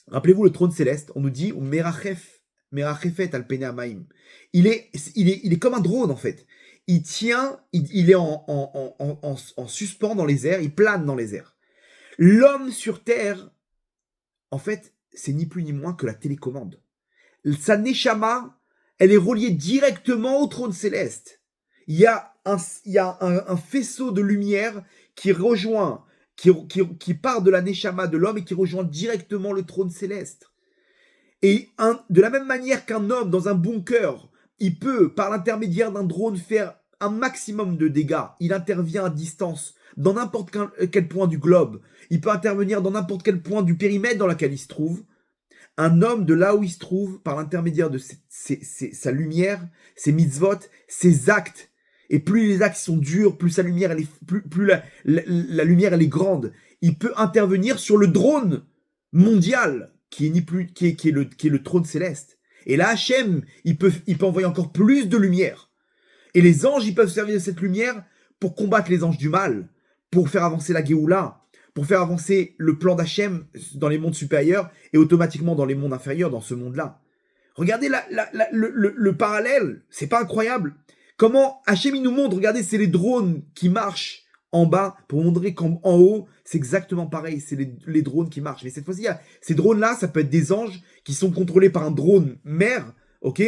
Rappelez-vous, le trône céleste, on nous dit Merachefet al Pene Hamaim. Il est comme un drone, en fait. Il est en suspens dans les airs, il plane dans les airs. L'homme sur Terre, en fait, c'est ni plus ni moins que la télécommande. Sa neshama, elle est reliée directement au trône céleste. Il y a un faisceau de lumière qui rejoint, qui part de la neshama de l'homme et qui rejoint directement le trône céleste. Et de la même manière qu'un homme dans un bunker, il peut, par l'intermédiaire d'un drone, faire un maximum de dégâts. Il intervient à distance, dans n'importe quel point du globe. Il peut intervenir dans n'importe quel point du périmètre dans lequel il se trouve. Un homme de là où il se trouve, par l'intermédiaire de sa lumière, ses mitzvot, ses actes, et plus les actes sont durs, plus sa lumière, plus la lumière elle est grande. Il peut intervenir sur le drone mondial qui est le trône céleste. Et là, Hachem, il peut envoyer encore plus de lumière. Et les anges, ils peuvent servir de cette lumière pour combattre les anges du mal, pour faire avancer la Géoula, pour faire avancer le plan d'Hachem dans les mondes supérieurs et automatiquement dans les mondes inférieurs, dans ce monde-là. Regardez le parallèle, c'est pas incroyable? Comment Hachem il nous montre, regardez, c'est les drones qui marchent en bas pour montrer qu'en haut, c'est exactement pareil, c'est les drones qui marchent. Mais cette fois-ci, ces drones-là, ça peut être des anges qui sont contrôlés par un drone mère, ok,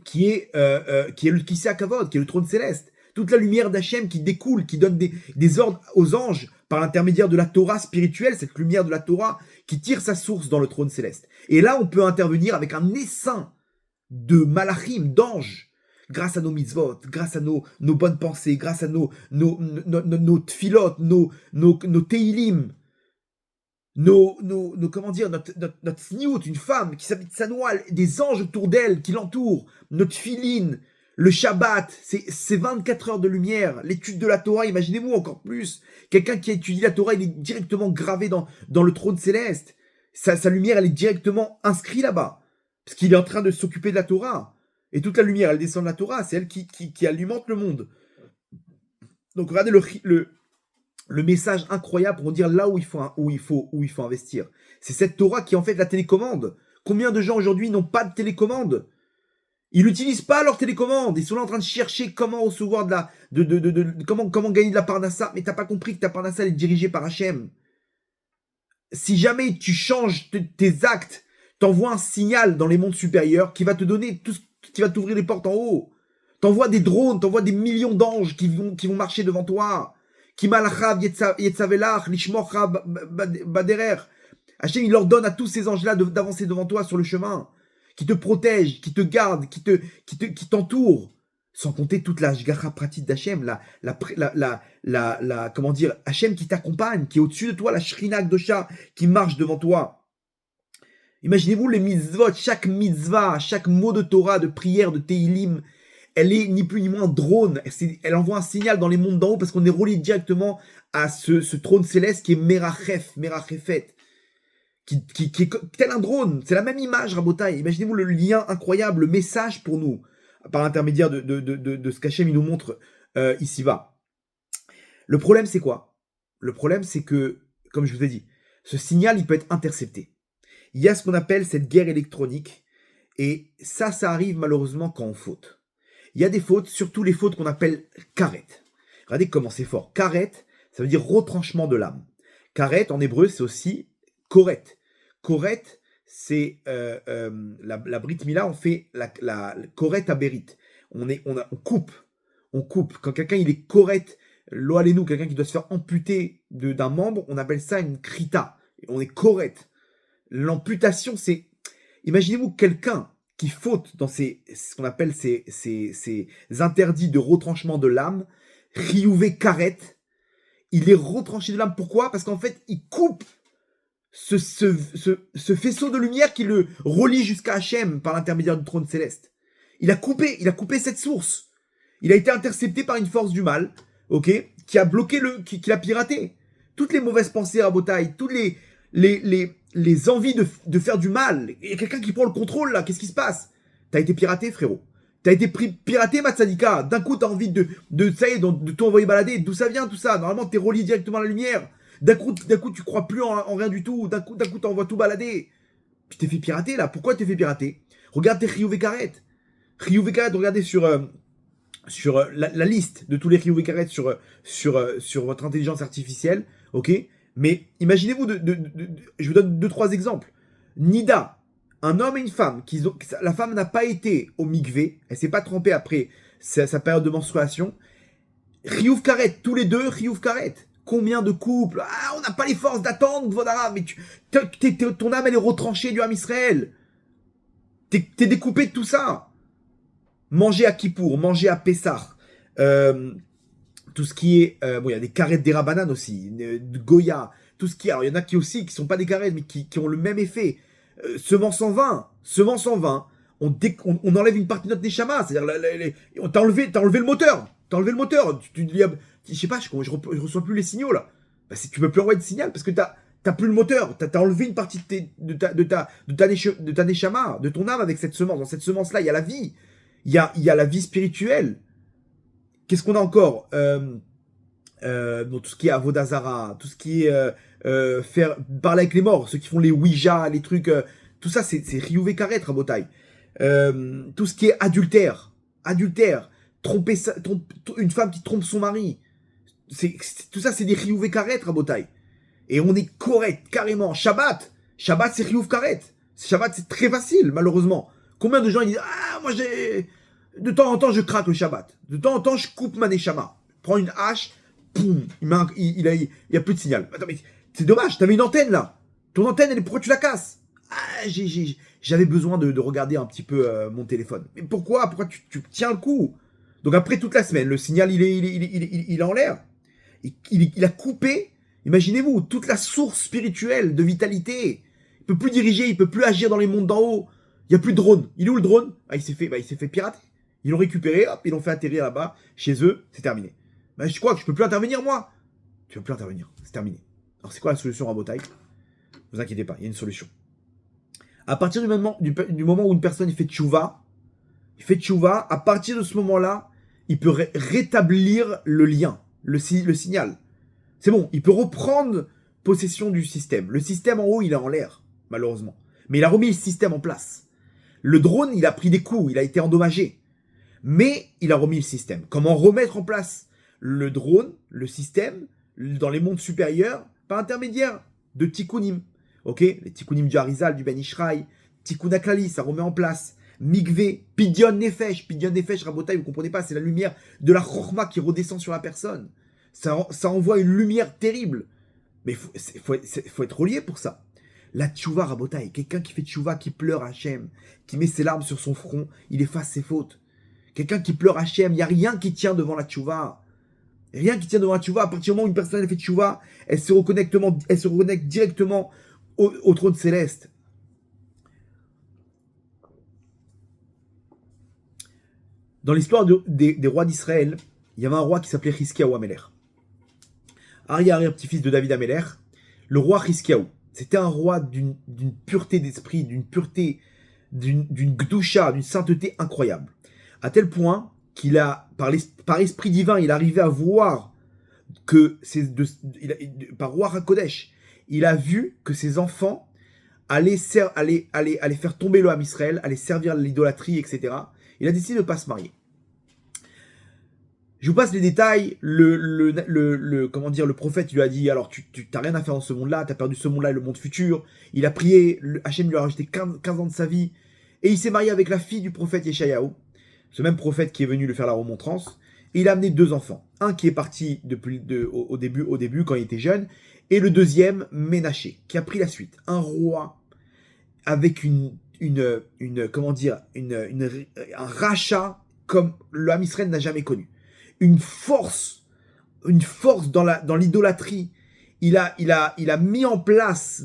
qui est le Kisei HaKavod, qui est le trône céleste. Toute la lumière d'Hachem qui découle, qui donne des ordres aux anges par l'intermédiaire de la Torah spirituelle, cette lumière de la Torah qui tire sa source dans le trône céleste. Et là, on peut intervenir avec un essaim de malachim, d'anges, grâce à nos mitzvot, grâce à nos bonnes pensées, grâce à nos tfilot, nos teilim, comment dire, notre sniout, une femme qui s'habille de sa noile, des anges autour d'elle qui l'entourent, notre filine, le Shabbat, c'est 24 heures de lumière, l'étude de la Torah, imaginez-vous encore plus, quelqu'un qui étudie la Torah, il est directement gravé dans le trône céleste, sa lumière, elle est directement inscrite là-bas, parce qu'il est en train de s'occuper de la Torah, et toute la lumière, elle descend de la Torah, c'est elle qui alimente le monde. Donc regardez le message incroyable pour dire là où il faut investir. C'est cette Torah qui est en fait la télécommande. Combien de gens aujourd'hui n'ont pas de télécommande? Ils n'utilisent pas leur télécommande. Ils sont là en train de chercher comment recevoir comment gagner de la parnassa. Mais t'as pas compris que ta parnassa elle est dirigée par Hachem. Si jamais tu changes tes actes, t'envoies un signal dans les mondes supérieurs qui va te donner tout ce qui va t'ouvrir les portes en haut. T'envoies des drones, t'envoies des millions d'anges qui vont marcher devant toi. Kimalachav yetzavelach lishmocha baderer. Hachem, il leur donne à tous ces anges-là d'avancer devant toi sur le chemin, qui te protègent, qui te gardent, qui t'entourent. Sans compter toute la shgacha pratique d'Hachem, comment dire, Hachem qui t'accompagne, qui est au-dessus de toi, la shrina Akdosha qui marche devant toi. Imaginez-vous les mitzvot, chaque mitzvah, chaque mot de Torah, de prière, de Teilim, elle est ni plus ni moins un drone. Elle envoie un signal dans les mondes d'en haut parce qu'on est relié directement à ce trône céleste qui est Merachefet, qui est tel un drone. C'est la même image, Rabotai. Imaginez-vous le lien incroyable, le message pour nous, par l'intermédiaire de ce qu'Hachem il nous montre ici-bas. Le problème, c'est quoi? Le problème, c'est que, comme je vous ai dit, ce signal, il peut être intercepté. Il y a ce qu'on appelle cette guerre électronique Et ça arrive malheureusement quand on faute. Il y a des fautes, surtout les fautes qu'on appelle karet. Regardez comment c'est fort. Karet, ça veut dire retranchement de l'âme. Karet, en hébreu, c'est aussi koret. Koret, c'est la Brit Mila, on fait la koret à Bérit. On coupe. On coupe. Quand quelqu'un il est koret, lo alenu, quelqu'un qui doit se faire amputer d'un membre, on appelle ça une krita. On est koret. L'amputation, c'est... Imaginez-vous quelqu'un qui faute dans ce qu'on appelle ces interdits de retranchement de l'âme, riouvé karet, il est retranché de l'âme. Pourquoi? Parce qu'en fait, il coupe ce faisceau de lumière qui le relie jusqu'à Hachem par l'intermédiaire du trône céleste. Il a coupé cette source. Il a été intercepté par une force du mal, ok, qui a bloqué qui l'a piraté. Toutes les mauvaises pensées à Botaï, toutes les envies de faire du mal. Il y a quelqu'un qui prend le contrôle là. Qu'est-ce qui se passe? T'as été piraté, frérot. T'as été piraté, Matsadika. D'un coup, t'as envie ça y est, de tout envoyer balader. D'où ça vient tout ça? Normalement, t'es relié directement à la lumière. D'un coup, tu crois plus en rien du tout. D'un coup, t'envoies tout balader. Tu t'es fait pirater là. Pourquoi tu t'es fait pirater? Regarde tes Riyuvé Karet. Riyuvé Karet, regardez sur la liste de tous les Riyuvé Karet sur votre intelligence artificielle. Ok? Mais imaginez-vous, je vous donne 2-3 exemples. Nida, un homme et une femme, la femme n'a pas été au mikvé, elle s'est pas trempée après sa période de menstruation. Riyuv Karet, tous les deux, Riyuv Karet. Combien de couples? Ah, on n'a pas les forces d'attendre, Vodara, mais ton âme, elle est retranchée du âme Israël. T'es découpé de tout ça. Manger à Kippour, manger à Pessah, tout ce qui est... il y a des carrettes des Rabanan aussi, de Goya, tout ce qui est... Alors, il y en a qui aussi, qui sont pas des carrettes, mais qui ont le même effet. Semence en vin, on enlève une partie de notre Neshama, c'est-à-dire, t'as enlevé le moteur, je sais pas, je reçois plus les signaux, là. Bah, tu peux plus envoyer de signal, parce que t'as plus le moteur, t'as enlevé une partie de ta Neshama, de ton âme avec cette semence. Dans cette semence-là, il y a la vie, il y a la vie spirituelle. Qu'est-ce qu'on a encore? Tout ce qui est Avodazara, tout ce qui est faire parler avec les morts, ceux qui font les Ouija, les trucs, tout ça c'est Riyuvé Karet, Rabotai. Tout ce qui est adultère, une femme qui trompe son mari, tout ça c'est des Riyuvé Karet, Rabotai. Et on est correct, carrément. Shabbat c'est Riyuv Karet. Shabbat c'est très facile, malheureusement. Combien de gens ils disent moi j'ai... De temps en temps, je craque le Shabbat. De temps en temps, je coupe ma Neshama. Je prends une hache, boum, il y a plus de signal. Attends, mais c'est dommage, t'avais une antenne là. Ton antenne, pourquoi tu la casses? J'avais besoin de regarder un petit peu mon téléphone. Mais pourquoi tu tiens le coup? Donc après toute la semaine, le signal, il est en l'air. Il a coupé, imaginez-vous, toute la source spirituelle de vitalité. Il peut plus diriger, il peut plus agir dans les mondes d'en haut. Il n'y a plus de drone. Il est où le drone? Il s'est fait pirater. Ils l'ont récupéré, hop, ils l'ont fait atterrir là-bas, chez eux, c'est terminé. Je crois que je peux plus intervenir, moi. Tu peux plus intervenir, c'est terminé. Alors c'est quoi la solution, Rabotai? Ne vous inquiétez pas, il y a une solution. À partir du moment où une personne il fait tchouva, à partir de ce moment-là, il peut rétablir le lien, le signal. C'est bon, il peut reprendre possession du système. Le système en haut, il est en l'air, malheureusement. Mais il a remis le système en place. Le drone, il a pris des coups, il a été endommagé. Mais il a remis le système. Comment remettre en place le drone, le système, dans les mondes supérieurs, par intermédiaire de tikkunim. Ok? Les tikkunim du Harizal, du Ben Ishraï, tikkun aklali, ça remet en place. Mikvé, pidyon nefesh, Rabotai, vous comprenez pas, c'est la lumière de la chorma qui redescend sur la personne. Ça envoie une lumière terrible. Mais faut être relié pour ça. La tchouva, Rabotai, quelqu'un qui fait tchouva, qui pleure Hachem, qui met ses larmes sur son front, il efface ses fautes. Quelqu'un qui pleure Hachem, il n'y a rien qui tient devant la tchouva. Rien qui tient devant la tchouva. À partir du moment où une personne fait tchouva, elle se reconnecte directement au trône céleste. Dans l'histoire des rois d'Israël, il y avait un roi qui s'appelait Hiskiaou Améler. Arrière-petit-fils de David Améler, le roi Hiskiaou. C'était un roi d'une pureté d'esprit, d'une pureté, d'une gdusha, d'une sainteté incroyable. À tel point qu'il a, par esprit divin, il arrivait à voir que par roi HaKodesh, il a vu que ses enfants aller faire tomber le Ham Israël, aller servir l'idolâtrie, etc. Il a décidé de ne pas se marier. Je vous passe les détails. Comment dire, le prophète il lui a dit, alors tu n'as rien à faire dans ce monde-là, tu as perdu ce monde-là et le monde futur. Il a prié, Hachem lui a rajouté 15 ans de sa vie, et il s'est marié avec la fille du prophète Yeshayahu, ce même prophète qui est venu lui faire la remontrance, et il a amené 2 enfants. Un qui est parti au début, quand il était jeune, et le deuxième, Ménaché, qui a pris la suite. Un roi avec un rachat comme le Ham Israël n'a jamais connu. Une force dans l'idolâtrie. Il a mis en place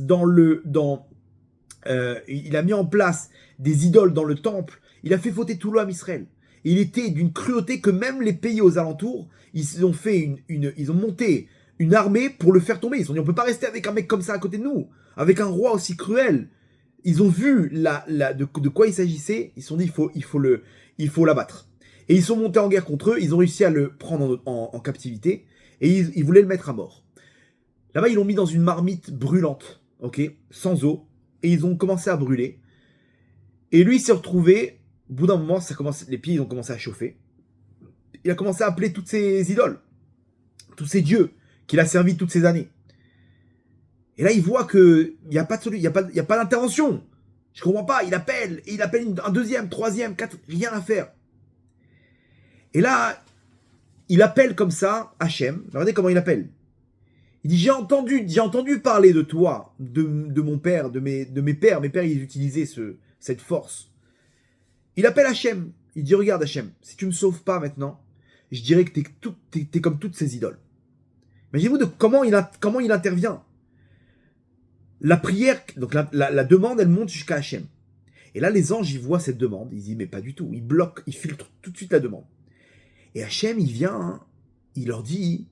il a mis en place des idoles dans le temple. Il a fait fauter tout le Ham Israël. Il était d'une cruauté que même les pays aux alentours, ils ont monté une armée pour le faire tomber. Ils se sont dit, on peut pas rester avec un mec comme ça à côté de nous, avec un roi aussi cruel. Ils ont vu de quoi il s'agissait. Ils se sont dit, il faut l'abattre. Et ils sont montés en guerre contre eux. Ils ont réussi à le prendre en captivité. Et ils voulaient le mettre à mort. Là-bas, ils l'ont mis dans une marmite brûlante, sans eau. Et ils ont commencé à brûler. Et lui, il s'est retrouvé. Au bout d'un moment, les pieds ils ont commencé à chauffer. Il a commencé à appeler toutes ses idoles, tous ses dieux qu'il a servi toutes ces années. Et là, il voit qu'il n'y a pas d'intervention. Je comprends pas. Il appelle un deuxième, troisième, quatrième, rien à faire. Et là, il appelle comme ça Hachem. Regardez comment il appelle. Il dit, j'ai entendu parler de toi, de mon père, de mes pères. Mes pères, ils utilisaient cette force. Il appelle Hachem. Il dit, regarde Hachem, si tu me sauves pas maintenant, je dirais que t'es comme toutes ces idoles. Imaginez-vous comment il intervient. La prière, donc la demande, elle monte jusqu'à Hachem. Et là, les anges, ils voient cette demande. Ils disent, mais pas du tout. Ils bloquent, ils filtrent tout de suite la demande. Et Hachem, il vient, il leur dit,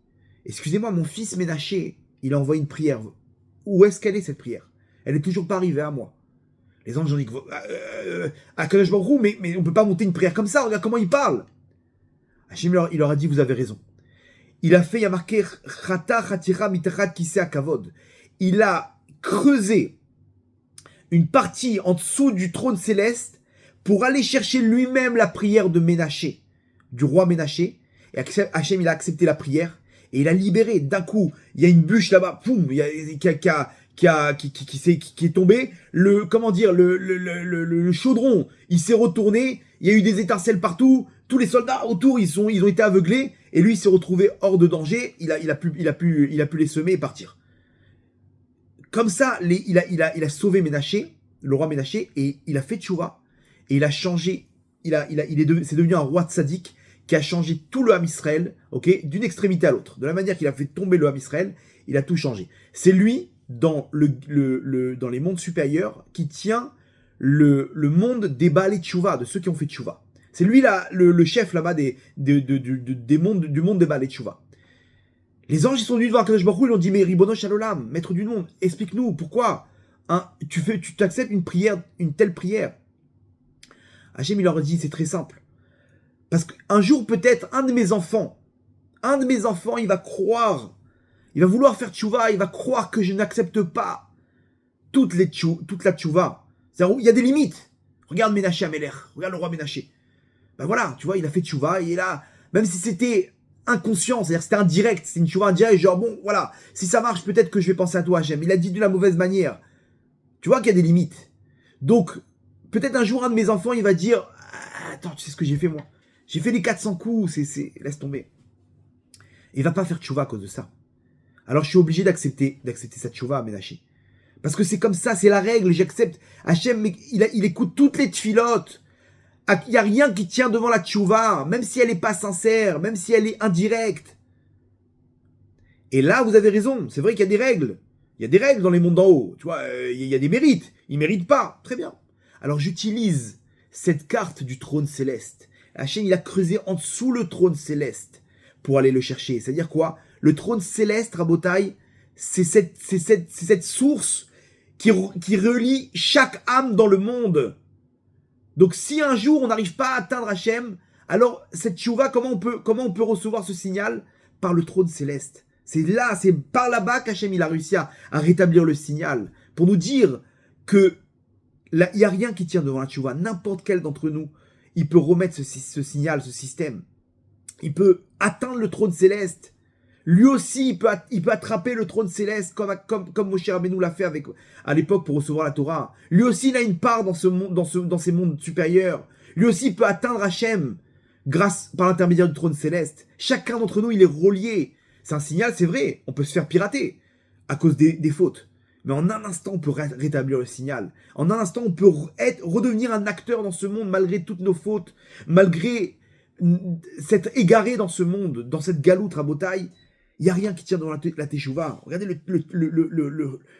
excusez-moi, mon fils Ménaché, il a envoyé une prière. Où est-ce qu'elle est, cette prière? Elle n'est toujours pas arrivée à moi. Les anges ont dit, Akadosh Baruch Hu, mais on ne peut pas monter une prière comme ça, regarde comment il parle. Hachem, il leur a dit, vous avez raison. Il a marqué, Chata Chatira Mitachat Kiseh Kavod. Il a creusé une partie en dessous du trône céleste pour aller chercher lui-même la prière de Ménaché, du roi Ménaché. Et Hachem, il a accepté la prière et il a libéré. D'un coup, il y a une bûche là-bas, poum, qui est tombé, le chaudron, il s'est retourné, il y a eu des étincelles partout, tous les soldats autour, ils ont été aveuglés, et lui, il s'est retrouvé hors de danger, il a pu les semer et partir. Comme ça, il a sauvé Ménaché, le roi Ménaché, et il a fait tchouva, et il a changé, c'est devenu un roi tzaddik, qui a changé tout le Ham Israël, d'une extrémité à l'autre. De la manière qu'il a fait tomber le Ham Israël, il a tout changé. C'est lui, dans les mondes supérieurs, qui tient le monde des Baalei Tchouva, de ceux qui ont fait Tchouva. C'est lui là, le chef là-bas du monde des Baalei Tchouva. Les anges, ils sont venus devant Akadosh Baruch Hu, ils ont dit, mais Ribono Shel Olam, maître du monde, explique-nous pourquoi tu acceptes une telle prière. Hachem, il leur a dit, c'est très simple. Parce qu'un jour, peut-être, un de mes enfants, il va croire. Il va vouloir faire tchouva, il va croire que je n'accepte pas toute la tchouva. C'est-à-dire, il y a des limites. Regarde Ménaché Améler, regarde le roi Ménaché. Ben voilà, tu vois, il a fait tchouva, et là, même si c'était inconscient, c'est-à-dire que c'était indirect, c'est une tchouva indirecte, genre bon, voilà, si ça marche, peut-être que je vais penser à toi, Hachem. Il a dit de la mauvaise manière. Tu vois qu'il y a des limites. Donc, peut-être un jour, un de mes enfants, il va dire, attends, tu sais ce que j'ai fait moi? J'ai fait les 400 coups, laisse tomber. Il va pas faire tchouva à cause de ça. Alors je suis obligé d'accepter cette tchouva à Ménaché. Parce que c'est comme ça, c'est la règle, j'accepte. Hachem, il écoute toutes les tfilotes. Il n'y a rien qui tient devant la tchouva, même si elle n'est pas sincère, même si elle est indirecte. Et là, vous avez raison, c'est vrai qu'il y a des règles. Il y a des règles dans les mondes d'en haut. Tu vois, il y a des mérites. Ils ne méritent pas. Très bien. Alors j'utilise cette carte du trône céleste. Hachem, il a creusé en dessous le trône céleste pour aller le chercher. C'est-à-dire quoi? Le trône céleste, Rabotai, c'est cette source qui relie chaque âme dans le monde. Donc si un jour on n'arrive pas à atteindre Hachem, alors cette tchouva, comment on peut recevoir ce signal? Par le trône céleste. C'est par là-bas qu'Hachem il a réussi à rétablir le signal. Pour nous dire que il n'y a rien qui tient devant la tchouva. N'importe quel d'entre nous, il peut remettre ce signal, ce système. Il peut atteindre le trône céleste. Lui aussi, il peut attraper le trône céleste comme Moshe Rabbeinu l'a fait à l'époque pour recevoir la Torah. Lui aussi, il a une part dans ces mondes supérieurs. Lui aussi, il peut atteindre Hachem par l'intermédiaire du trône céleste. Chacun d'entre nous, il est relié. C'est un signal, c'est vrai. On peut se faire pirater à cause des fautes. Mais en un instant, on peut rétablir le signal. En un instant, on peut redevenir un acteur dans ce monde malgré toutes nos fautes, malgré s'être égaré dans ce monde, dans cette galoute rabotaille. Il n'y a rien qui tient dans la Teshuvah. Regardez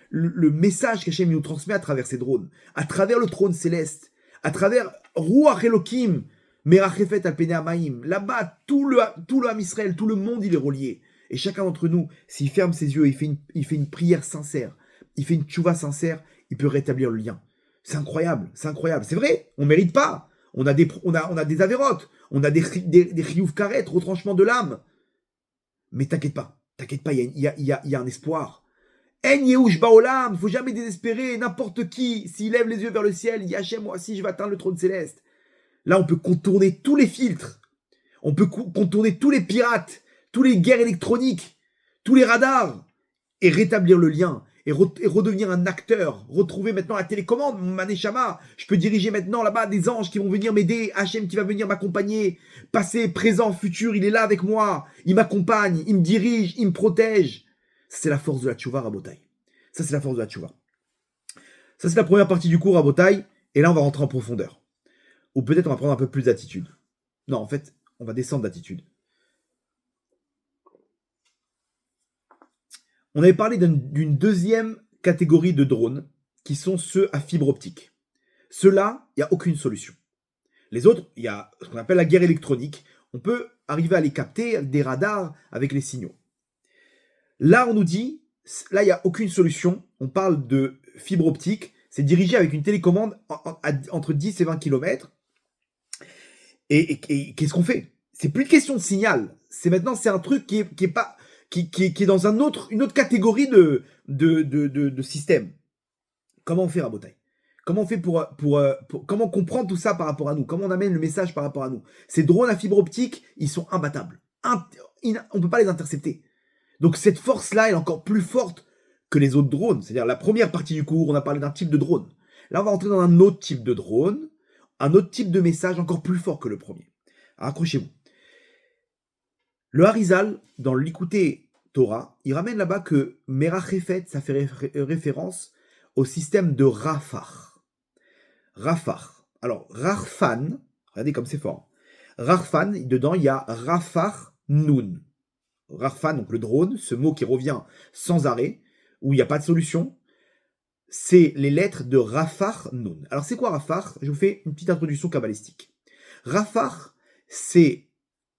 le message qu'Hachem nous transmet à travers ces drones, à travers le trône céleste, à travers Ruach Elohim, Merachefet al Pene Hamaim. Là-bas, tout le Ham Israël, tout le monde, il est relié. Et chacun d'entre nous, s'il ferme ses yeux, il fait une prière sincère, il fait une tchouva sincère, il peut rétablir le lien. C'est incroyable, c'est incroyable. C'est vrai, on ne mérite pas. On a des avérotes, on a des chiyuv karet, retranchement de l'âme. Mais t'inquiète pas, il y a un espoir. En yehush baolam, faut jamais désespérer, n'importe qui, s'il lève les yeux vers le ciel, il y a Hachem, moi aussi je vais atteindre le trône céleste. Là, on peut contourner tous les filtres, on peut contourner tous les pirates, tous les guerres électroniques, tous les radars, et rétablir le lien, et redevenir un acteur, retrouver maintenant la télécommande, mon Maneshama, je peux diriger maintenant là-bas des anges qui vont venir m'aider, Hachem qui va venir m'accompagner, passé, présent, futur, il est là avec moi, il m'accompagne, il me dirige, il me protège. Ça, c'est la force de la tchouva, Rabotai. Ça, c'est la force de la tchouva. Ça, c'est la première partie du cours, Rabotai, et là, on va rentrer en profondeur. Ou peut-être on va prendre un peu plus d'attitude. Non, en fait, on va descendre d'attitude. On avait parlé d'une deuxième catégorie de drones, qui sont ceux à fibre optique. Ceux-là, il n'y a aucune solution. Les autres, il y a ce qu'on appelle la guerre électronique. On peut arriver à les capter avec des radars, avec les signaux. Là, on nous dit, là, il n'y a aucune solution. On parle de fibre optique. C'est dirigé avec une télécommande entre 10 et 20 km. Et qu'est-ce qu'on fait? C'est plus une question de signal. C'est un truc qui est dans une autre catégorie de système. Comment on fait, Rabotai? Comment on fait comment on comprend tout ça par rapport à nous? Comment on amène le message par rapport à nous? Ces drones à fibre optique, ils sont imbattables. On ne peut pas les intercepter. Donc cette force-là, elle est encore plus forte que les autres drones. C'est-à-dire, la première partie du cours, on a parlé d'un type de drone. Là, on va entrer dans un autre type de drone, un autre type de message encore plus fort que le premier. Alors, accrochez-vous. Le Harizal, dans l'Ikouté Torah, il ramène là-bas que Merachefet, ça fait référence au système de Rafar. Rafar. Alors, Rarfan, regardez comme c'est fort. Rarfan, dedans, il y a Rafar Nun. Rarfan, donc le drone, ce mot qui revient sans arrêt, où il n'y a pas de solution, c'est les lettres de Rafar Nun. Alors, c'est quoi Rafar? Je vous fais une petite introduction kabbalistique. Rafar, c'est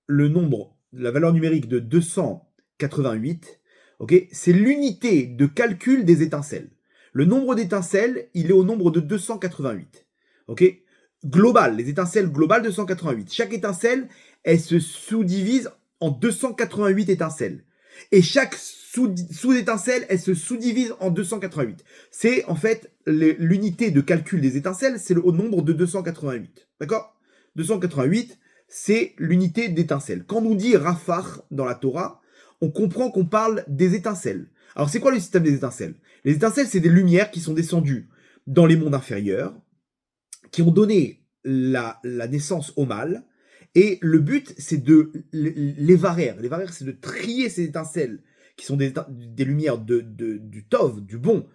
le nombre, la valeur numérique de 288, okay? C'est l'unité de calcul des étincelles. Le nombre d'étincelles, il est au nombre de 288. Okay? Global, les étincelles globales, 288. Chaque étincelle, elle se sous-divise en 288 étincelles. Et chaque sous-étincelle, elle se sous-divise en 288. C'est en fait l'unité de calcul des étincelles, c'est au nombre de 288. D'accord? 288, c'est l'unité d'étincelles. Quand on nous dit Rafar dans la Torah, on comprend qu'on parle des étincelles. Alors c'est quoi le système des étincelles? Les étincelles, c'est des lumières qui sont descendues dans les mondes inférieurs, qui ont donné la naissance au mal, et le but, c'est de les varer. Les varer, c'est de trier ces étincelles, qui sont des lumières du Tov, du bon,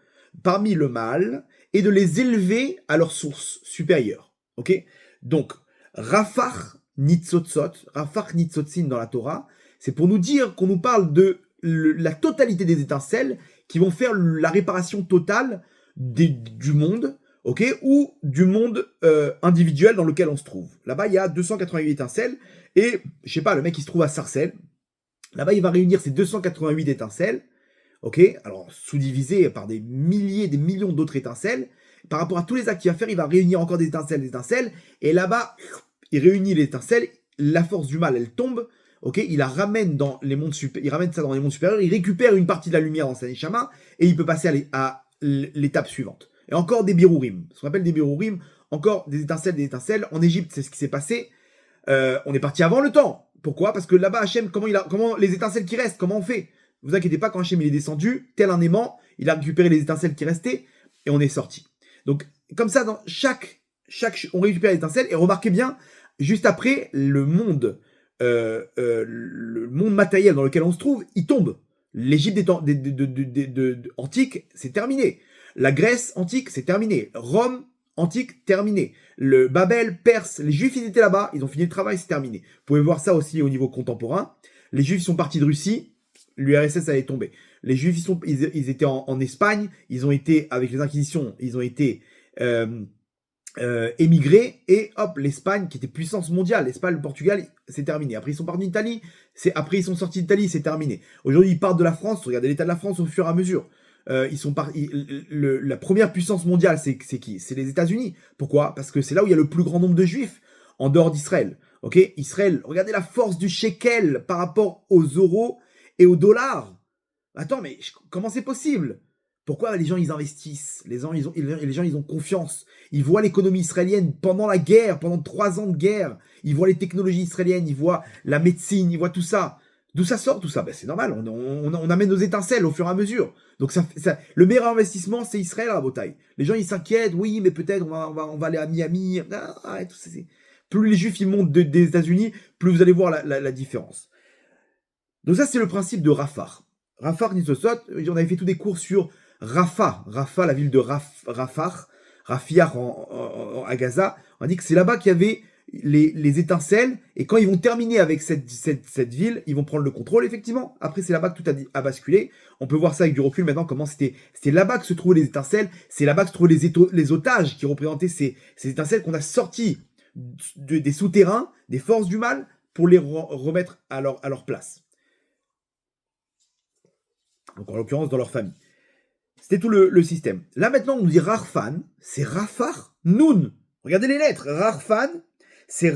parmi le mal, et de les élever à leur source supérieure. Ok? Donc, Rafar Nitzotzot, Rafar Nitzotzin dans la Torah, c'est pour nous dire qu'on nous parle de la totalité des étincelles qui vont faire la réparation totale du monde, ok, ou du monde individuel dans lequel on se trouve. Là-bas, il y a 288 étincelles, et, je sais pas, le mec, il se trouve à Sarcelles. Là-bas, il va réunir ces 288 étincelles, ok, alors sous-divisées par des milliers, des millions d'autres étincelles. Par rapport à tous les actes qu'il va faire, il va réunir encore des étincelles, et là-bas, il réunit les étincelles, la force du mal, elle tombe, ok, il la ramène dans les mondes supérieurs, il ramène ça dans les mondes supérieurs, il récupère une partie de la lumière dans sa neshama, et il peut passer à l'étape suivante. Et encore des birourim. Ce qu'on appelle des birourim, encore des étincelles. En Égypte, c'est ce qui s'est passé. On est parti avant le temps. Pourquoi? Parce que là-bas, Hachem, comment les étincelles qui restent, comment on fait? Vous inquiétez pas, quand Hachem il est descendu, tel un aimant, il a récupéré les étincelles qui restaient et on est sorti. Donc, comme ça, dans on récupère les étincelles et remarquez bien, juste après, le monde matériel dans lequel on se trouve, il tombe. L'Égypte antique, c'est terminé. La Grèce antique, c'est terminé. Rome antique, terminé. Le Babel, Perse, les Juifs, ils étaient là-bas, ils ont fini le travail, c'est terminé. Vous pouvez voir ça aussi au niveau contemporain. Les Juifs sont partis de Russie, l'URSS allait tomber. Les Juifs, ils étaient en Espagne, ils ont été, avec les Inquisitions, ils ont été émigrés, et hop, l'Espagne, qui était puissance mondiale, l'Espagne, le Portugal, c'est terminé. Après, ils sont partis d'Italie, après, ils sont sortis d'Italie, c'est terminé. Aujourd'hui, ils partent de la France, regardez l'état de la France au fur et à mesure. La première puissance mondiale, c'est qui? C'est les États-Unis. Pourquoi? Parce que c'est là où il y a le plus grand nombre de Juifs, en dehors d'Israël. Ok, Israël, regardez la force du shekel par rapport aux euros et aux dollars. Attends, mais comment c'est possible? Pourquoi les gens ils investissent? Les gens ils ont confiance. Ils voient l'économie israélienne pendant la guerre, pendant 3 ans de guerre. Ils voient les technologies israéliennes, ils voient la médecine, ils voient tout ça. D'où ça sort tout ça? Ben, c'est normal, on amène nos étincelles au fur et à mesure. Donc le meilleur investissement, c'est Israël à la bataille. Les gens ils s'inquiètent, oui, mais peut-être on va aller à Miami. Plus les Juifs ils montent des États-Unis, plus vous allez voir la différence. Donc ça c'est le principe de Rafah. Rafah Nisosot, on avait fait tous des cours sur Rafah, la ville de Rafah, Rafiah à Gaza. On a dit que c'est là-bas qu'il y avait les étincelles, et quand ils vont terminer avec cette ville, ils vont prendre le contrôle, effectivement. Après, c'est là-bas que tout a basculé. On peut voir ça avec du recul maintenant, comment c'était là-bas que se trouvaient les étincelles, c'est là-bas que se trouvaient les otages qui représentaient ces étincelles qu'on a sortis des souterrains, des forces du mal, pour les remettre à leur place. Donc en l'occurrence, dans leur famille. C'était tout le système. Là maintenant, on nous dit Rarfan, c'est Rafah Nun. Regardez les lettres. Rarfan, c'est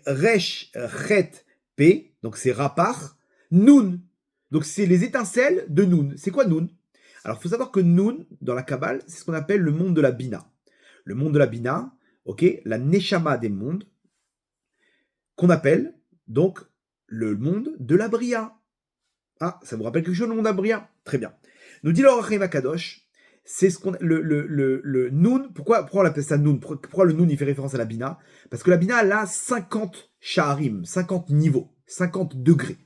Resh, Chet, P, donc c'est Rapar, Nun. Donc c'est les étincelles de Nun. C'est quoi Nun? Alors il faut savoir que Nun, dans la Kabbale, c'est ce qu'on appelle le monde de la Bina. Le monde de la Bina, ok, la Neshama des mondes, qu'on appelle donc le monde de la Bria. Ah, ça vous rappelle quelque chose, le monde de la Bria? Très bien. Nous dit le Rachim Akadosh, c'est ce qu'on le Nun. Pourquoi on appelle ça Nun? Pourquoi le Nun il fait référence à la Bina? Parce que la Bina elle a 50 Sha'arim, 50 niveaux, 50 degrés.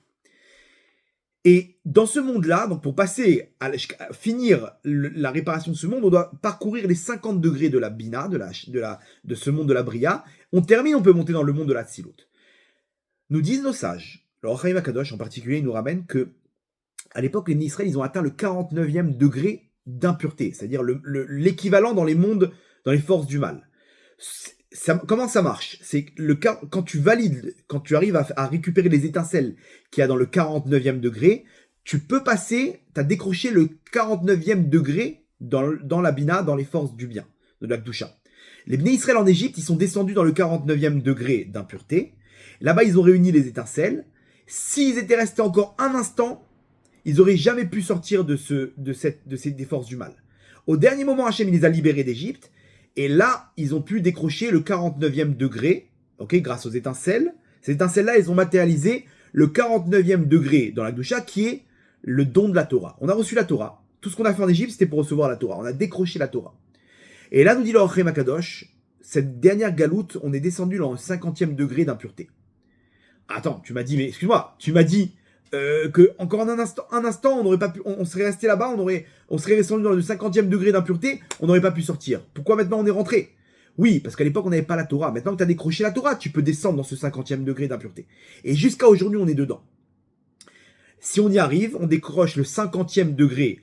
Et dans ce monde-là, donc pour passer à finir la réparation de ce monde, on doit parcourir les 50 degrés de la Bina, de ce monde de la Bria. On termine, on peut monter dans le monde de la Tzilut. Nous disent nos sages, le Rachim Akadosh en particulier, il nous ramène que à l'époque, les Israël, ils ont atteint le 49e degré d'impureté, c'est-à-dire l'équivalent dans les mondes, dans les forces du mal. Comment ça marche? C'est quand tu valides, quand tu arrives à récupérer les étincelles qu'il y a dans le 49e degré, tu peux passer, tu as décroché le 49e degré dans la Bina, dans les forces du bien, de la Kdusha. Les Bnei Israël en Égypte, ils sont descendus dans le 49e degré d'impureté. Là-bas, ils ont réuni les étincelles. S'ils étaient restés encore un instant, ils n'auraient jamais pu sortir des forces du mal. Au dernier moment, Hachem les a libérés d'Égypte, et là, ils ont pu décrocher le 49e degré, okay, grâce aux étincelles. Ces étincelles-là, elles ont matérialisé le 49e degré dans la Kdusha, qui est le don de la Torah. On a reçu la Torah. Tout ce qu'on a fait en Égypte, c'était pour recevoir la Torah. On a décroché la Torah. Et là, nous dit le Rachem Akadosh, cette dernière galoute, on est descendu dans le 50e degré d'impureté. Attends, tu m'as dit, mais excuse-moi, tu m'as dit que encore un instant, on n'aurait pas pu, on serait resté là-bas, on serait descendu dans le 50e degré d'impureté, on n'aurait pas pu sortir. Pourquoi maintenant on est rentré? Oui, parce qu'à l'époque on n'avait pas la Torah. Maintenant que tu as décroché la Torah, tu peux descendre dans ce 50e degré d'impureté. Et jusqu'à aujourd'hui, on est dedans. Si on y arrive, on décroche le 50e degré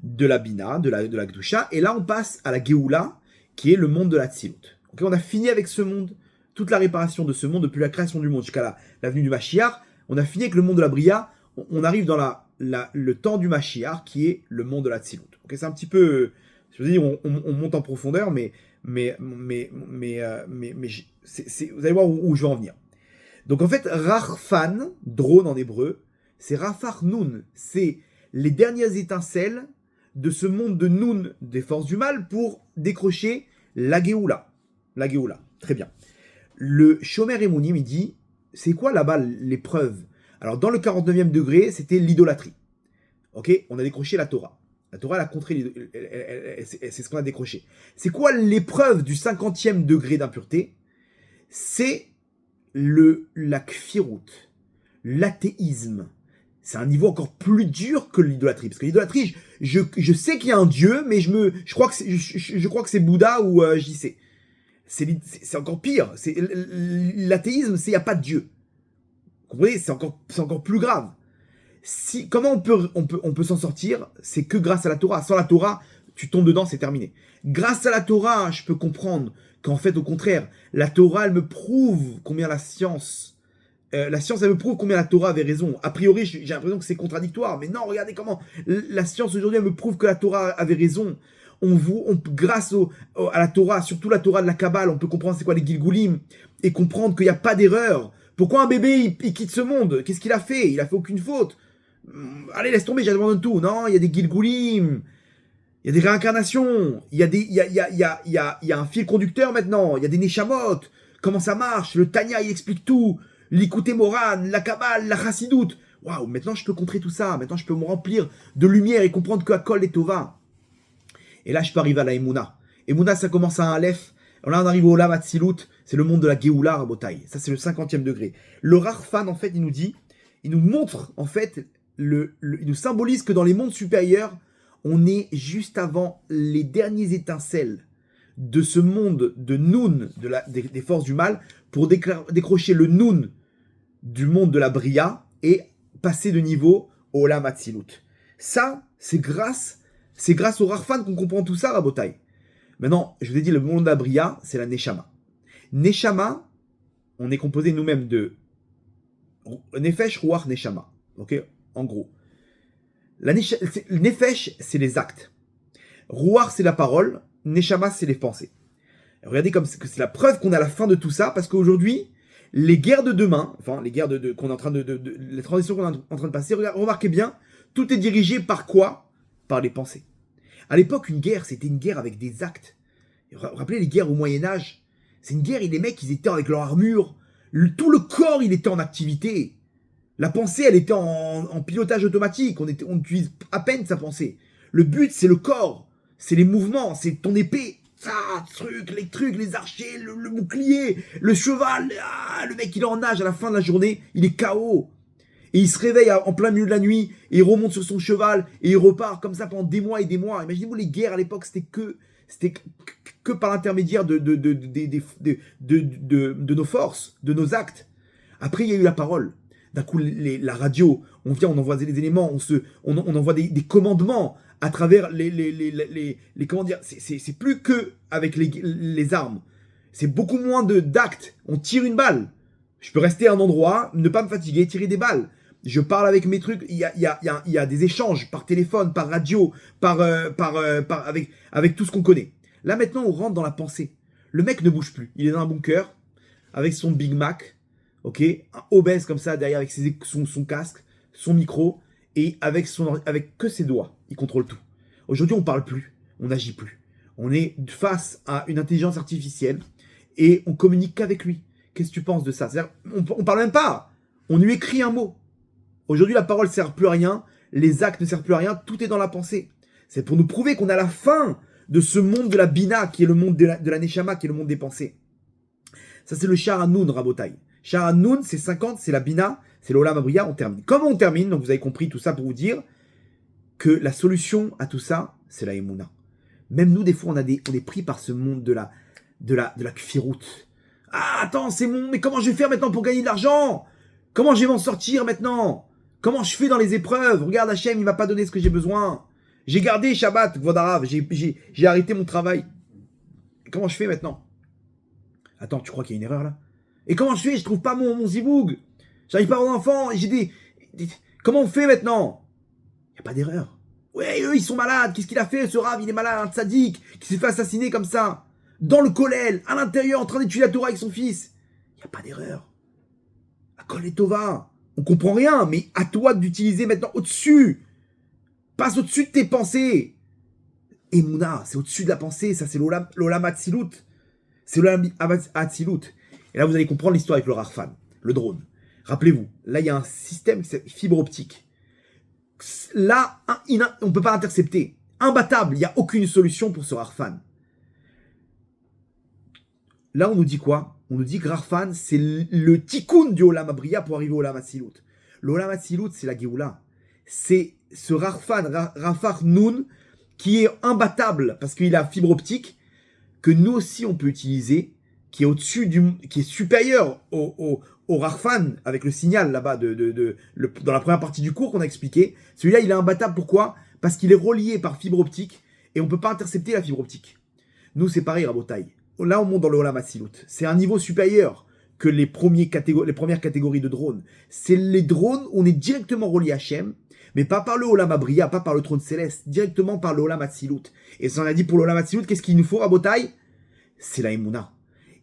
de la Bina, de la Kdusha, et là on passe à la Géoula, qui est le monde de la Tzilut. Okay, on a fini avec ce monde, toute la réparation de ce monde depuis la création du monde jusqu'à la venue du Mashiach. On a fini avec le monde de la Bria, on arrive dans le temps du Mashiach, qui est le monde de la Tzilut. Okay, c'est un petit peu, je veux dire, on monte en profondeur, mais vous allez voir où je vais en venir. Donc en fait, Rarfan, drone en hébreu, c'est Rafah Nun, c'est les dernières étincelles de ce monde de Noun, des forces du mal, pour décrocher la Géoula. La Géoula, très bien. Le Shomer Emonim, il dit, c'est quoi là-bas l'épreuve? Alors dans le 49e degré, c'était l'idolâtrie. Ok, on a décroché la Torah. La Torah, elle a contré, c'est ce qu'on a décroché. C'est quoi l'épreuve du 50e degré d'impureté? C'est la kfirut, l'athéisme. C'est un niveau encore plus dur que l'idolâtrie. Parce que l'idolâtrie, je sais qu'il y a un Dieu, mais je crois que c'est Bouddha ou JC. C'est encore pire. L'athéisme, c'est il n'y a pas de Dieu. Vous comprenez? C'est encore plus grave. Comment on peut s'en sortir? C'est que grâce à la Torah. Sans la Torah, tu tombes dedans, c'est terminé. Grâce à la Torah, je peux comprendre qu'en fait, au contraire, la Torah, elle me prouve combien la science, elle me prouve combien la Torah avait raison. A priori, j'ai l'impression que c'est contradictoire, mais non, regardez comment la science aujourd'hui, elle me prouve que la Torah avait raison. Grâce à la Torah, surtout la Torah de la Kabbale, on peut comprendre c'est quoi les Gilgulim et comprendre qu'il n'y a pas d'erreur. Pourquoi un bébé, il quitte ce monde? Qu'est-ce qu'il a fait? Il a fait aucune faute. Allez, laisse tomber, j'abandonne tout. Non, il y a des Gilgulim. Il y a des réincarnations, il y a un fil conducteur maintenant, il y a des Neshamot, comment ça marche, le Tanya il explique tout, l'Ikouté Moran, la Kabbale, la Chassidoute. Waouh, maintenant je peux contrer tout ça, maintenant je peux me remplir de lumière et comprendre que Hakol est Tova. Et là je peux arriver à la Emouna. Emouna ça commence à un Aleph, là on arrive au Olam Hatzilut, c'est le monde de la Géoula Rabotai, ça c'est le 50e degré. Le Rarfan en fait il nous montre en fait, il nous symbolise que dans les mondes supérieurs, on est juste avant les derniers étincelles de ce monde de Noun, des forces du mal, pour décrocher le Noun du monde de la Bria et passer de niveau au Olam Hatzilut. Ça, c'est grâce au Rarfan qu'on comprend tout ça, Rabotai. Maintenant, je vous ai dit, le monde de la Bria, c'est la Neshama. Neshama, on est composé nous-mêmes de Nefesh, Ruach, Neshama. Ok, en gros. Nefesh, c'est les actes. Ruach, c'est la parole. Neshama, c'est les pensées. Regardez comme c'est la preuve qu'on est à la fin de tout ça, parce qu'aujourd'hui, les guerres de demain, enfin, les guerres qu'on est en train les transitions qu'on est en train de passer, remarquez bien, tout est dirigé par quoi? Par les pensées. À l'époque, une guerre, c'était une guerre avec des actes. Rappelez les guerres au Moyen-Âge. C'est une guerre, et les mecs, ils étaient avec leur armure. Tout le corps, il était en activité. La pensée, elle était en pilotage automatique. On utilise à peine sa pensée. Le but, c'est le corps. C'est les mouvements. C'est ton épée. Les archers, le bouclier, le cheval. Le mec, il est en nage à la fin de la journée. Il est KO. Et il se réveille en plein milieu de la nuit. Et il remonte sur son cheval. Et il repart comme ça pendant des mois et des mois. Imaginez-vous, les guerres à l'époque, c'était que par l'intermédiaire de nos forces, de nos actes. Après, il y a eu la parole. D'un coup, la radio, on envoie des éléments, on envoie des commandements à travers les comment dire, c'est plus que avec les armes. C'est beaucoup moins d'actes. On tire une balle. Je peux rester à un endroit, ne pas me fatiguer, tirer des balles. Je parle avec mes trucs. Il y a des échanges par téléphone, par radio, avec tout ce qu'on connaît. Là maintenant, on rentre dans la pensée. Le mec ne bouge plus. Il est dans un bunker avec son Big Mac. Ok, un obèse comme ça derrière avec son casque, son micro et avec que ses doigts, il contrôle tout. Aujourd'hui, on parle plus, on n'agit plus. On est face à une intelligence artificielle et on communique qu'avec lui. Qu'est-ce que tu penses de ça? C'est-à-dire, on parle même pas, on lui écrit un mot. Aujourd'hui, la parole ne sert plus à rien, les actes ne servent plus à rien, tout est dans la pensée. C'est pour nous prouver qu'on est à la fin de ce monde de la Bina, qui est le monde de la Neshama, qui est le monde des pensées. Ça, c'est le Shar Hanoun, Rabotai. Shar Hanoun, c'est 50, c'est la Bina, c'est l'Olam Abriya, on termine. Comment on termine? Donc vous avez compris tout ça pour vous dire que la solution à tout ça, c'est la Emouna. Même nous, des fois, on est pris par ce monde de la Kfirut. Ah, attends, mais comment je vais faire maintenant pour gagner de l'argent? Comment je vais m'en sortir maintenant? Comment je fais dans les épreuves? Regarde, Hachem, il m'a pas donné ce que j'ai besoin. J'ai gardé Shabbat, Vodarav, j'ai arrêté mon travail. Comment je fais maintenant? Attends, tu crois qu'il y a une erreur là? Et comment je fais? Je trouve pas mon ziboug. J'arrive pas à avoir d'enfant. Comment on fait maintenant? Il n'y a pas d'erreur. Ouais, eux, ils sont malades. Qu'est-ce qu'il a fait, ce Rav? Il est malade, un tzaddik, qui s'est fait assassiner comme ça. Dans le kollel, à l'intérieur, en train d'étudier la Torah avec son fils. Il n'y a pas d'erreur. Hakol et Tova. On comprend rien, mais à toi d'utiliser maintenant au-dessus. Passe au-dessus de tes pensées. Emouna, c'est au-dessus de la pensée, ça c'est l'Olam Hatzilut. C'est l'Olam Hatzilut. Et là, vous allez comprendre l'histoire avec le Rarfan, le drone. Rappelez-vous, là, il y a un système, c'est fibre optique. Là, on ne peut pas intercepter. Imbattable, il n'y a aucune solution pour ce Rarfan. Là, on nous dit quoi? On nous dit que Rarfan, c'est le tikkun du Olam Abriya pour arriver au Olam Hatzilut. Le Olam Hatzilut, c'est la Géoula. C'est ce Rarfan, Rafar Nun, qui est imbattable parce qu'il a fibre optique, que nous aussi on peut utiliser, qui est au-dessus qui est supérieur au Rarfan avec le signal là-bas dans la première partie du cours qu'on a expliqué. Celui-là, il est imbattable. Pourquoi? Parce qu'il est relié par fibre optique et on ne peut pas intercepter la fibre optique. Nous, c'est pareil, Rabotai. Là, on monte dans le Olam Hatzilut. C'est un niveau supérieur que les premières catégories de drones. C'est les drones, on est directement relié à Hachem, mais pas par le Olam Abriya, pas par le trône céleste, directement par le Olam Hatzilut. Et ça, on a dit pour le Olam Hatzilut, qu'est-ce qu'il nous faut, Rabotai? C'est la Emouna.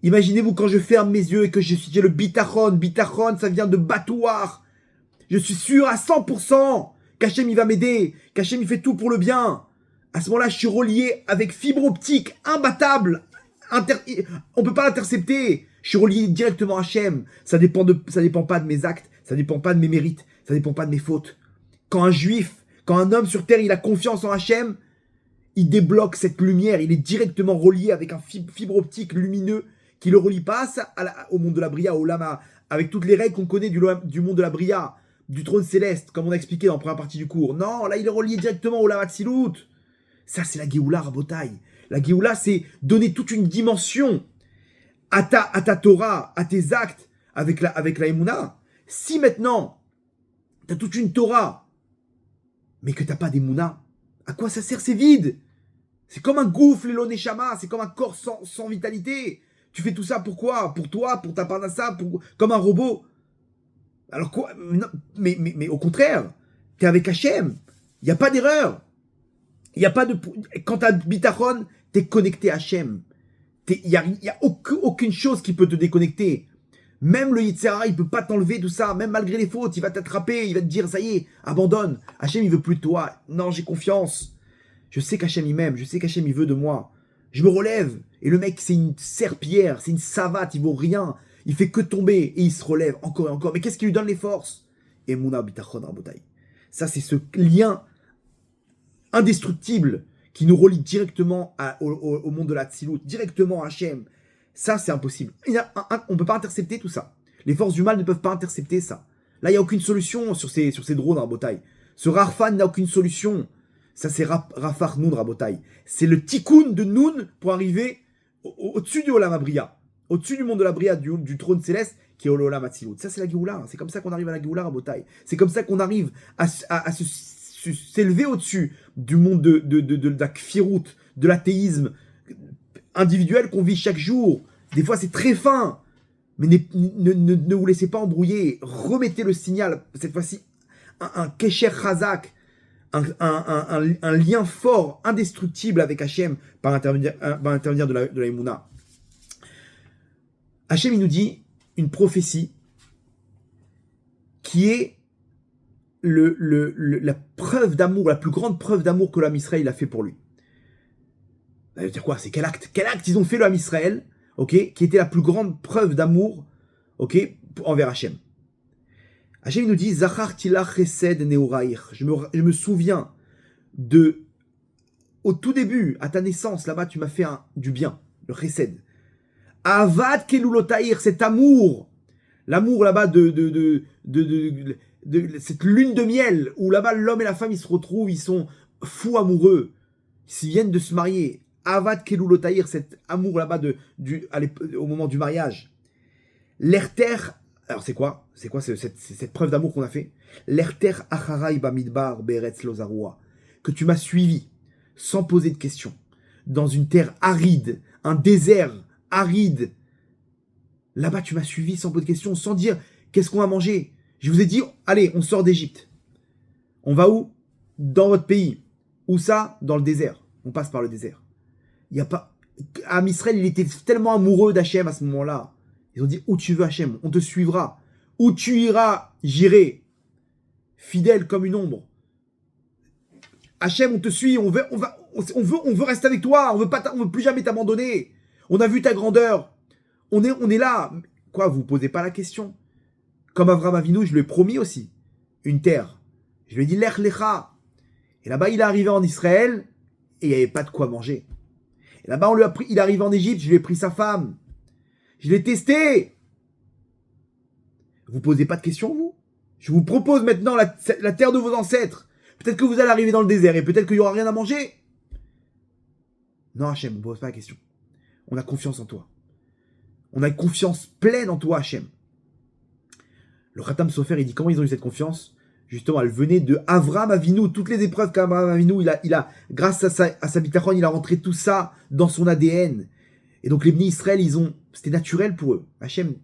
Imaginez-vous quand je ferme mes yeux et que j'ai le bitachon. Bitachon, ça vient de batouar. Je suis sûr à 100% qu'Hachem, il va m'aider, qu'Hachem, il fait tout pour le bien. À ce moment-là, je suis relié avec fibre optique, imbattable. On peut pas l'intercepter. Je suis relié directement à Hachem. Ça dépend pas de mes actes, ça dépend pas de mes mérites, ça dépend pas de mes fautes. Quand un homme sur terre, il a confiance en Hachem, il débloque cette lumière, il est directement relié avec un fibre optique lumineux qui le relie pas au monde de la Bria, au Lama, avec toutes les règles qu'on connaît du monde de la Bria, du trône céleste, comme on a expliqué dans la première partie du cours. Non, là, il est relié directement au Lama Hatzilut. Ça, c'est la Géoula, Rabotai. La Géoula, c'est donner toute une dimension à ta Torah, à tes actes, avec la Emouna. Si maintenant, tu as toute une Torah, mais que tu n'as pas d'Emouna, à quoi ça sert? C'est vide. C'est comme un gouffre, l'Eloneshama, c'est comme un corps sans vitalité. Tu fais tout ça pourquoi? Pour toi, pour ta parnassa, comme un robot. Alors quoi? Non, mais au contraire, tu es avec Hachem. Il n'y a pas d'erreur. Il y a pas de. Quand tu as bitachon, tu es connecté à Hachem. Il n'y a aucune chose qui peut te déconnecter. Même le Yitzhara, il ne peut pas t'enlever tout ça. Même malgré les fautes, il va t'attraper. Il va te dire, ça y est, abandonne. Hachem, il veut plus de toi. Non, j'ai confiance. Je sais qu'Hachem, il m'aime. Je sais qu'Hachem, il veut de moi. Je me relève. Et le mec, c'est une serpillière. C'est une savate. Il vaut rien. Il fait que tomber. Et il se relève encore et encore. Mais qu'est-ce qui lui donne les forces? Emouna bitachon rabotai. Ça, c'est ce lien indestructible qui nous relie directement au monde de la Tzilut, directement à Hachem. Ça, c'est impossible. On ne peut pas intercepter tout ça. Les forces du mal ne peuvent pas intercepter ça. Là, il n'y a aucune solution sur ces drones, Rabotai. Ce Rarfan n'a aucune solution. Ça, c'est Rafar Nun, Rabotai. C'est le tikkun de Nun pour arriver au-dessus du Olam Abriya. Au-dessus du monde de la Bria, du trône céleste, qui est au Olam Hatzilut. Ça, c'est la Géoula. C'est comme ça qu'on arrive à la Géoula, Rabotai. C'est comme ça qu'on arrive à s'élever au-dessus du monde de la kfirut, de l'athéisme individuel qu'on vit chaque jour. Des fois, c'est très fin. Mais ne vous laissez pas embrouiller. Remettez le signal, cette fois-ci, un kesher chazak, un lien fort, indestructible avec Hachem par l'intermédiaire de la Emouna. Hachem, il nous dit une prophétie qui est la preuve d'amour, la plus grande preuve d'amour que l'homme Israël a fait pour lui. Ça veut dire quoi? C'est quel acte ils ont fait l'homme Israël, ok, qui était la plus grande preuve d'amour, ok, envers Hachem. Hachem nous dit Zachar tilach chesed neoraïr. Je me souviens au tout début, à ta naissance, là-bas, tu m'as fait du bien, le chesed. Avad kelulotaïr, cet amour, l'amour là-bas de cette lune de miel où là-bas l'homme et la femme ils se retrouvent, ils sont fous amoureux, ils viennent de se marier. Avad kelulotaïr, cet amour là-bas au moment du mariage. L'erter, alors c'est quoi cette preuve d'amour qu'on a fait? L'erter acharai bamidbar beretz lozarua, que tu m'as suivi sans poser de questions dans une terre aride, un désert aride. Là-bas tu m'as suivi sans poser de questions, sans dire qu'est-ce qu'on va manger. Je vous ai dit, allez, on sort d'Égypte. On va où? Dans votre pays. Où ça? Dans le désert. On passe par le désert. Il n'y a pas. Am Israël, il était tellement amoureux d'Hachem à ce moment-là. Ils ont dit, où tu veux Hachem, on te suivra. Où tu iras, j'irai. Fidèle comme une ombre. Hachem, on te suit, on veut rester avec toi, on veut plus jamais t'abandonner. On a vu ta grandeur. On est là. Quoi, vous posez pas la question? Comme Avraham Avinu, je lui ai promis aussi une terre. Je lui ai dit Lech Lecha. Et là-bas, il est arrivé en Israël et il n'y avait pas de quoi manger. Et là-bas, il est arrivé en Égypte, je lui ai pris sa femme. Je l'ai testé. Vous posez pas de questions, vous? Je vous propose maintenant la terre de vos ancêtres. Peut-être que vous allez arriver dans le désert et peut-être qu'il n'y aura rien à manger. Non, Hachem, on ne pose pas la question. On a confiance en toi. On a une confiance pleine en toi, Hachem. Le Khatam Sofer, il dit comment ils ont eu cette confiance? Justement, elle venait de Avraham Avinu. Toutes les épreuves qu'Avraham Avinu, il a grâce à sa bitachon, il a rentré tout ça dans son ADN. Et donc les Bnei Israël, c'était naturel pour eux. Hachem,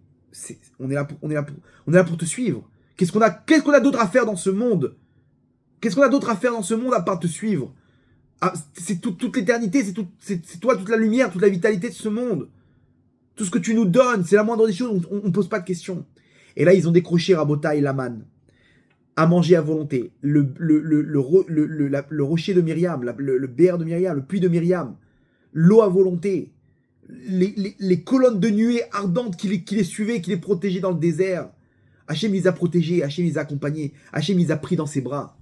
on est là pour te suivre. Qu'est-ce qu'on a d'autre à faire dans ce monde? Qu'est-ce qu'on a d'autre à faire dans ce monde à part te suivre? C'est toute l'éternité, c'est toi, toute la lumière, toute la vitalité de ce monde. Tout ce que tu nous donnes, c'est la moindre des choses, on ne pose pas de questions. Et là, ils ont décroché Rabotai Laman, à manger à volonté. Le rocher de Myriam, le béar de Myriam, le puits de Myriam, l'eau à volonté, les colonnes de nuée ardentes qui les suivaient, qui les protégeaient dans le désert. Hachem les a protégés, Hachem les a accompagnés, Hachem les a pris dans ses bras.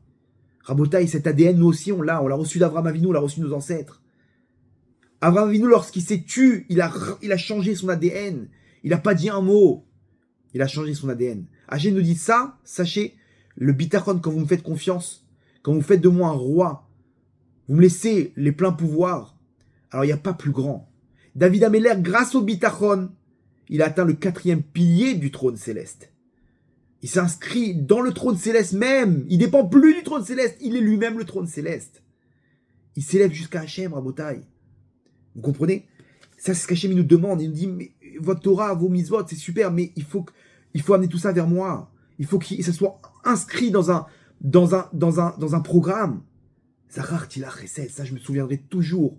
Rabotai, cet ADN, nous aussi, on l'a reçu d'Avraham Avinu, on l'a reçu de nos ancêtres. Avraham Avinu, lorsqu'il s'est tué, il a changé son ADN. Il n'a pas dit un mot. Il a changé son ADN. Hachem nous dit ça, sachez, le bitachon, quand vous me faites confiance, quand vous faites de moi un roi, vous me laissez les pleins pouvoirs, alors il n'y a pas plus grand. David Ameller, grâce au bitachon, il a atteint le 4e pilier du trône céleste. Il s'inscrit dans le trône céleste même. Il ne dépend plus du trône céleste. Il est lui-même le trône céleste. Il s'élève jusqu'à Hachem, Rabotai. Vous comprenez? Ça, c'est ce qu'Hachem nous demande. Il nous dit, mais votre Torah, vos mitzvot, c'est super, mais il faut amener tout ça vers moi. Il faut que ça soit inscrit dans un programme. Zahar Tilach Chesed, ça je me souviendrai toujours.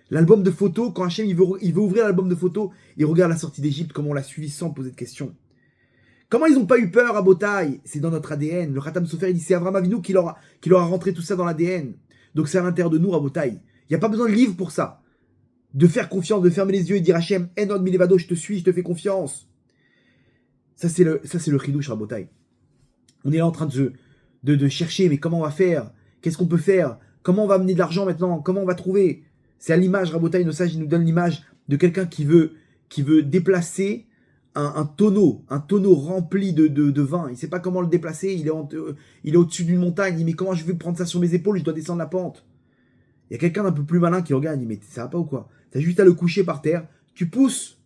L'album de photos, quand Hachem il veut ouvrir l'album de photos, il regarde la sortie d'Égypte, comment on l'a suivi sans poser de questions. Comment ils n'ont pas eu peur à Botaï? C'est dans notre ADN. Le Khatam Sofer, il dit c'est Avraham Avinu qui leur a rentré tout ça dans l'ADN. Donc c'est à l'intérieur de nous à Botaï. Il n'y a pas besoin de livre pour ça. De faire confiance, de fermer les yeux et dire Hachem, Enod Milevado, je te suis, je te fais confiance. Ça c'est le Chidouche à Botaï. On est là en train de chercher, mais comment on va faire? Qu'est-ce qu'on peut faire? Comment on va amener de l'argent maintenant? Comment on va trouver? C'est à l'image, Rabotai, nos sages, ils nous donnent l'image de quelqu'un qui veut déplacer un tonneau rempli de vin. Il ne sait pas comment le déplacer, il est au-dessus d'une montagne, il dit mais comment je vais prendre ça sur mes épaules, je dois descendre la pente. Il y a quelqu'un d'un peu plus malin qui regarde, il dit mais ça va pas ou quoi? T'as juste à le coucher par terre, tu pousses,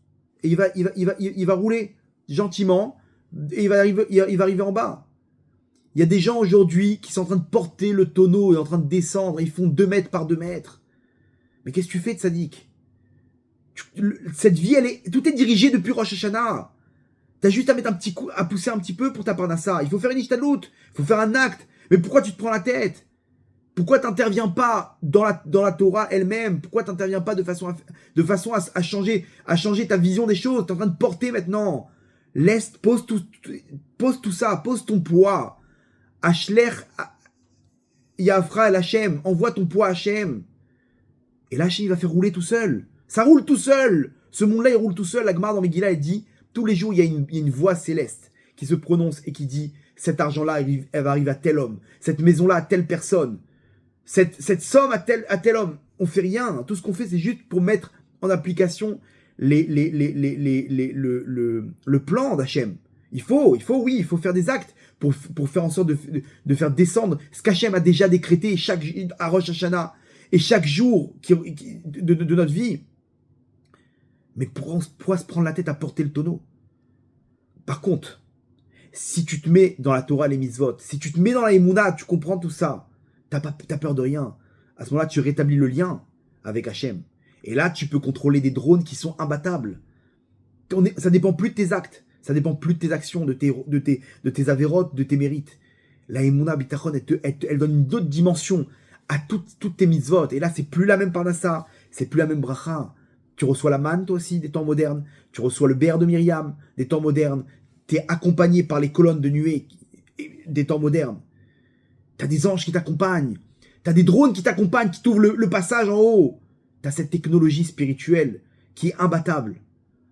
et il va rouler gentiment, et il va arriver en bas. Il y a des gens aujourd'hui qui sont en train de porter le tonneau et en train de descendre, et ils font 2 mètres par 2 mètres. Mais qu'est-ce que tu fais de sadique? Cette vie, tout est dirigé depuis Rosh Hashanah. T'as juste à mettre à pousser un petit peu pour ta parnassa. Il faut faire une ishtadlout, il faut faire un acte. Mais pourquoi tu te prends la tête? Pourquoi t'interviens pas dans la Torah elle-même? Pourquoi t'interviens pas de façon à changer ta vision des choses? T'es en train de porter maintenant. Pose tout ça, pose ton poids. Ashler Yafra el Hashem, envoie ton poids à Hashem. Et là, Hashem, il va faire rouler tout seul. Ça roule tout seul. Ce monde-là, il roule tout seul. La Gemara dans Megillah, elle dit, tous les jours, il y a une voix céleste qui se prononce et qui dit, cet argent-là, elle va arriver à tel homme. Cette maison-là, à telle personne. Cette somme à tel homme. On fait rien. Tout ce qu'on fait, c'est juste pour mettre en application le plan d'Hachem. Il faut faire des actes pour faire en sorte de faire descendre ce qu'Hachem a déjà décrété à Rosh Hashanah et chaque jour de notre vie. Mais pourquoi se prendre la tête à porter le tonneau? Par contre, si tu te mets dans la Torah, les mitzvot, si tu te mets dans la Emouna, tu comprends tout ça, t'as peur de rien. À ce moment-là, tu rétablis le lien avec Hachem. Et là, tu peux contrôler des drones qui sont imbattables. Ça dépend plus de tes actes, ça dépend plus de tes actions, de tes avérotes, de tes mérites. La Emouna Bitachon, elle donne une autre dimension à toutes tes mitzvot. Et là, c'est plus la même parnassa, c'est plus la même bracha. Tu reçois la manne, toi aussi, des temps modernes. Tu reçois le béar de Myriam, des temps modernes. Tu es accompagné par les colonnes de nuée des temps modernes. Tu as des anges qui t'accompagnent. T'as des drones qui t'accompagnent, qui t'ouvrent le passage en haut. T'as cette technologie spirituelle qui est imbattable.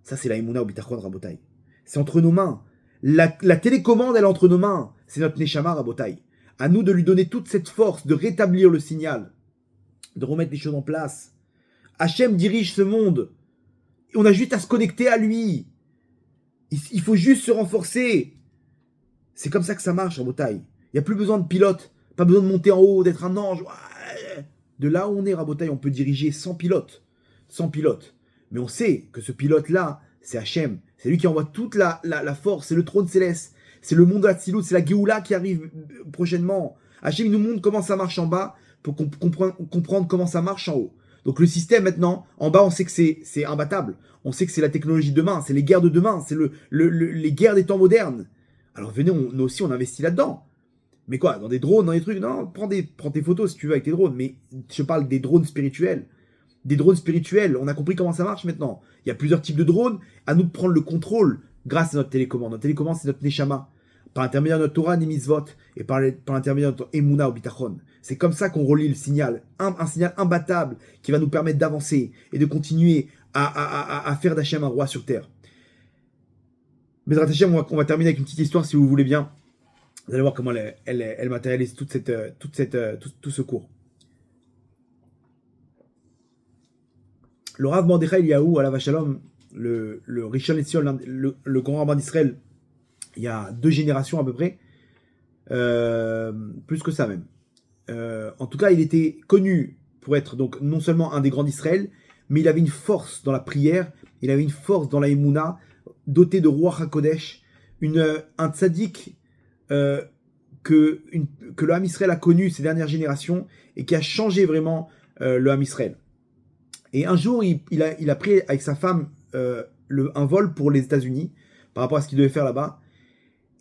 Ça, c'est la Emouna au Bitachon, Rabotai. C'est entre nos mains. La télécommande, elle est entre nos mains. C'est notre Neshama, Rabotai. À nous de lui donner toute cette force, de rétablir le signal, de remettre les choses en place. Hachem dirige ce monde. On a juste à se connecter à lui. Il faut juste se renforcer. C'est comme ça que ça marche, Rabotai. Il n'y a plus besoin de pilote. Pas besoin de monter en haut, d'être un ange. De là où on est, Rabotai, on peut diriger sans pilote. Sans pilote. Mais on sait que ce pilote-là, c'est Hachem. C'est lui qui envoie toute la force. C'est le trône céleste. C'est le monde de la Tzilut. C'est la Géoula qui arrive prochainement. Hachem, il nous montre comment ça marche en bas pour comprendre comment ça marche en haut. Donc le système maintenant, en bas, on sait que c'est imbattable. On sait que c'est la technologie de demain. C'est les guerres de demain. C'est les guerres des temps modernes. Alors venez, nous aussi, on investit là-dedans. Mais quoi, dans des drones, dans des trucs? Non, prends tes photos si tu veux avec tes drones. Mais je parle des drones spirituels. Des drones spirituels, on a compris comment ça marche maintenant. Il y a plusieurs types de drones, à nous de prendre le contrôle grâce à notre télécommande. Notre télécommande, c'est notre Neshama, par l'intermédiaire de notre Torah, Nimizvot, et par l'intermédiaire de notre Emouna au Bitachon. C'est comme ça qu'on relie le signal, un signal imbattable qui va nous permettre d'avancer et de continuer à faire d'Hachem un roi sur terre. Mais Hachem, on va terminer avec une petite histoire si vous voulez bien. Vous allez voir comment elle matérialise tout ce cours. Le Rav Mordechai Eliyahu, Alav Shalom, le Rishon LeZion, le grand rabbin d'Israël, il y a 2 générations à peu près, plus que ça même. En tout cas, il était connu pour être donc non seulement un des grands d'Israël, mais il avait une force dans la prière, il avait une force dans la Emouna, doté de Ruach HaKodesh, un tzaddik que le Ham Israël a connu ces dernières générations et qui a changé vraiment le Ham Israël. Et un jour, il a pris avec sa femme un vol pour les États-Unis par rapport à ce qu'il devait faire là-bas.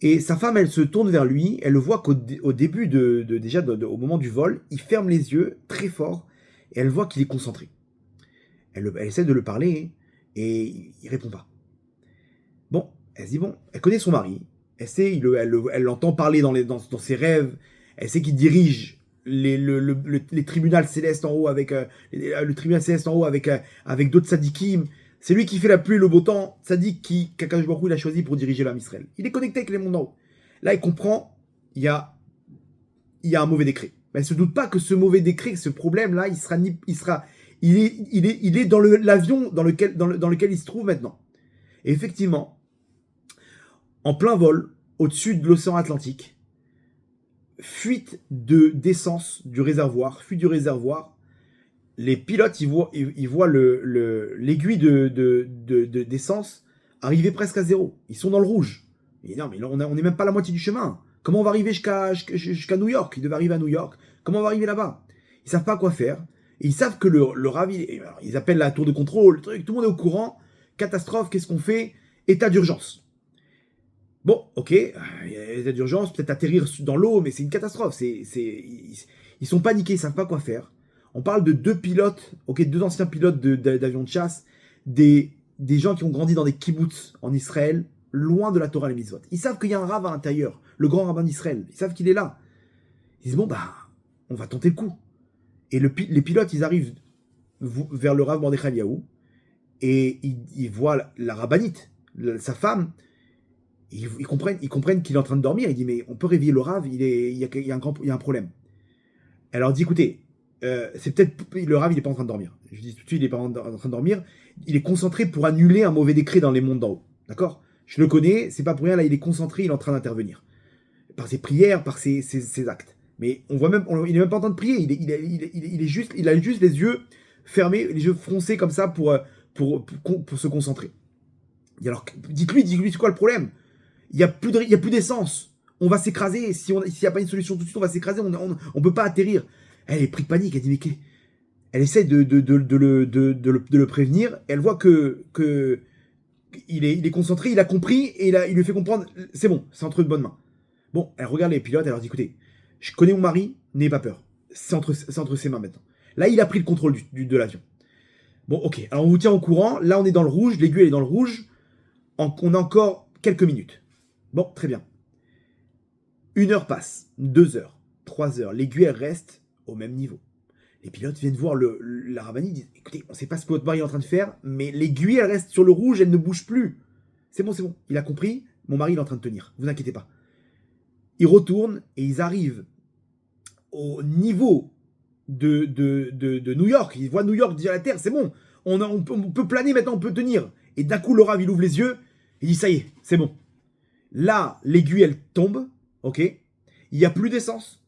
Et sa femme, elle se tourne vers lui. Elle le voit qu'au début, au moment du vol, il ferme les yeux très fort et elle voit qu'il est concentré. Elle essaie de le parler et il répond pas. Bon, elle se dit bon, elle connaît son mari. Elle l'entend parler dans ses rêves. Elle sait qu'il dirige les tribunaux célestes en haut avec le tribunal céleste en haut avec d'autres tzadikim. C'est lui qui fait la pluie et le beau temps, tzadik qu'Akadosh Baruch Hu il a choisi pour diriger l'Am Israël. Il est connecté avec les mondes en haut. Là, il comprend, il y a un mauvais décret. Mais elle se doute pas que ce mauvais décret, ce problème-là, il est dans l'avion dans lequel il se trouve maintenant. Et effectivement, en plein vol, au-dessus de l'océan Atlantique, fuite d'essence du réservoir, les pilotes, ils voient l'aiguille d'essence arriver presque à zéro. Ils sont dans le rouge. Et non, mais là, on n'est même pas à la moitié du chemin. Comment on va arriver jusqu'à New York? Ils devaient arriver à New York. Comment on va arriver là-bas? Ils savent pas quoi faire. Et ils savent que le Rav, ils appellent la tour de contrôle, tout le monde est au courant. Catastrophe, qu'est-ce qu'on fait? État d'urgence. Bon, ok, il y a l'état d'urgence, peut-être atterrir dans l'eau, mais c'est une catastrophe. Ils sont paniqués, ils savent pas quoi faire. On parle de 2 pilotes, ok, 2 anciens pilotes d'avions de chasse, des gens qui ont grandi dans des kibbutz en Israël, loin de la Torah et les mitzvot. Ils savent qu'il y a un rabbin à l'intérieur, le grand rabbin d'Israël. Ils savent qu'il est là. Ils disent bon on va tenter le coup. Et les pilotes, ils arrivent vers le Rav Mordechai Eliyahu et ils voient la rabbinite, sa femme. Ils comprennent qu'il est en train de dormir. Il dit mais on peut réveiller le Rav, il y a un problème. Elle leur dit écoutez, c'est peut-être le Rav, il est pas en train de dormir. Je dis tout de suite, il est pas en train de dormir. Il est concentré pour annuler un mauvais décret dans les mondes d'en haut. D'accord? Je le connais, c'est pas pour rien. Là, il est concentré, il est en train d'intervenir par ses prières, par ses actes. Mais on voit même, il est même pas en train de prier. Il a juste les yeux fermés, les yeux froncés comme ça pour se concentrer. Et alors, dites-lui, c'est quoi le problème? Il y a plus d'essence. On va s'écraser. S'il n'y a pas une solution tout de suite, on va s'écraser. On peut pas atterrir. Elle est prise de panique. Elle dit mais elle essaie de le prévenir. Elle voit que il est concentré. Il a compris et il lui fait comprendre. C'est bon. C'est entre de bonnes mains. Bon, elle regarde les pilotes. Elle leur dit écoutez, je connais mon mari. N'ayez pas peur. C'est entre ses mains maintenant. Là, il a pris le contrôle de l'avion. Bon, ok. Alors on vous tient au courant. Là, on est dans le rouge. L'aiguille elle est dans le rouge. On a encore quelques minutes. Bon, très bien. 1 heure passe, 2 heures, 3 heures. L'aiguille, elle reste au même niveau. Les pilotes viennent voir la Ramani, disent écoutez, on ne sait pas ce que votre mari est en train de faire, mais l'aiguille, elle reste sur le rouge, elle ne bouge plus. C'est bon, il a compris, mon mari il est en train de tenir, vous inquiétez pas. Ils retournent et ils arrivent au niveau de New York. Ils voient New York dire à la terre, c'est bon, on peut planer maintenant, on peut tenir. Et d'un coup, le Rav, il ouvre les yeux, il dit ça y est, c'est bon. Là, l'aiguille, elle tombe, ok, il n'y a plus d'essence.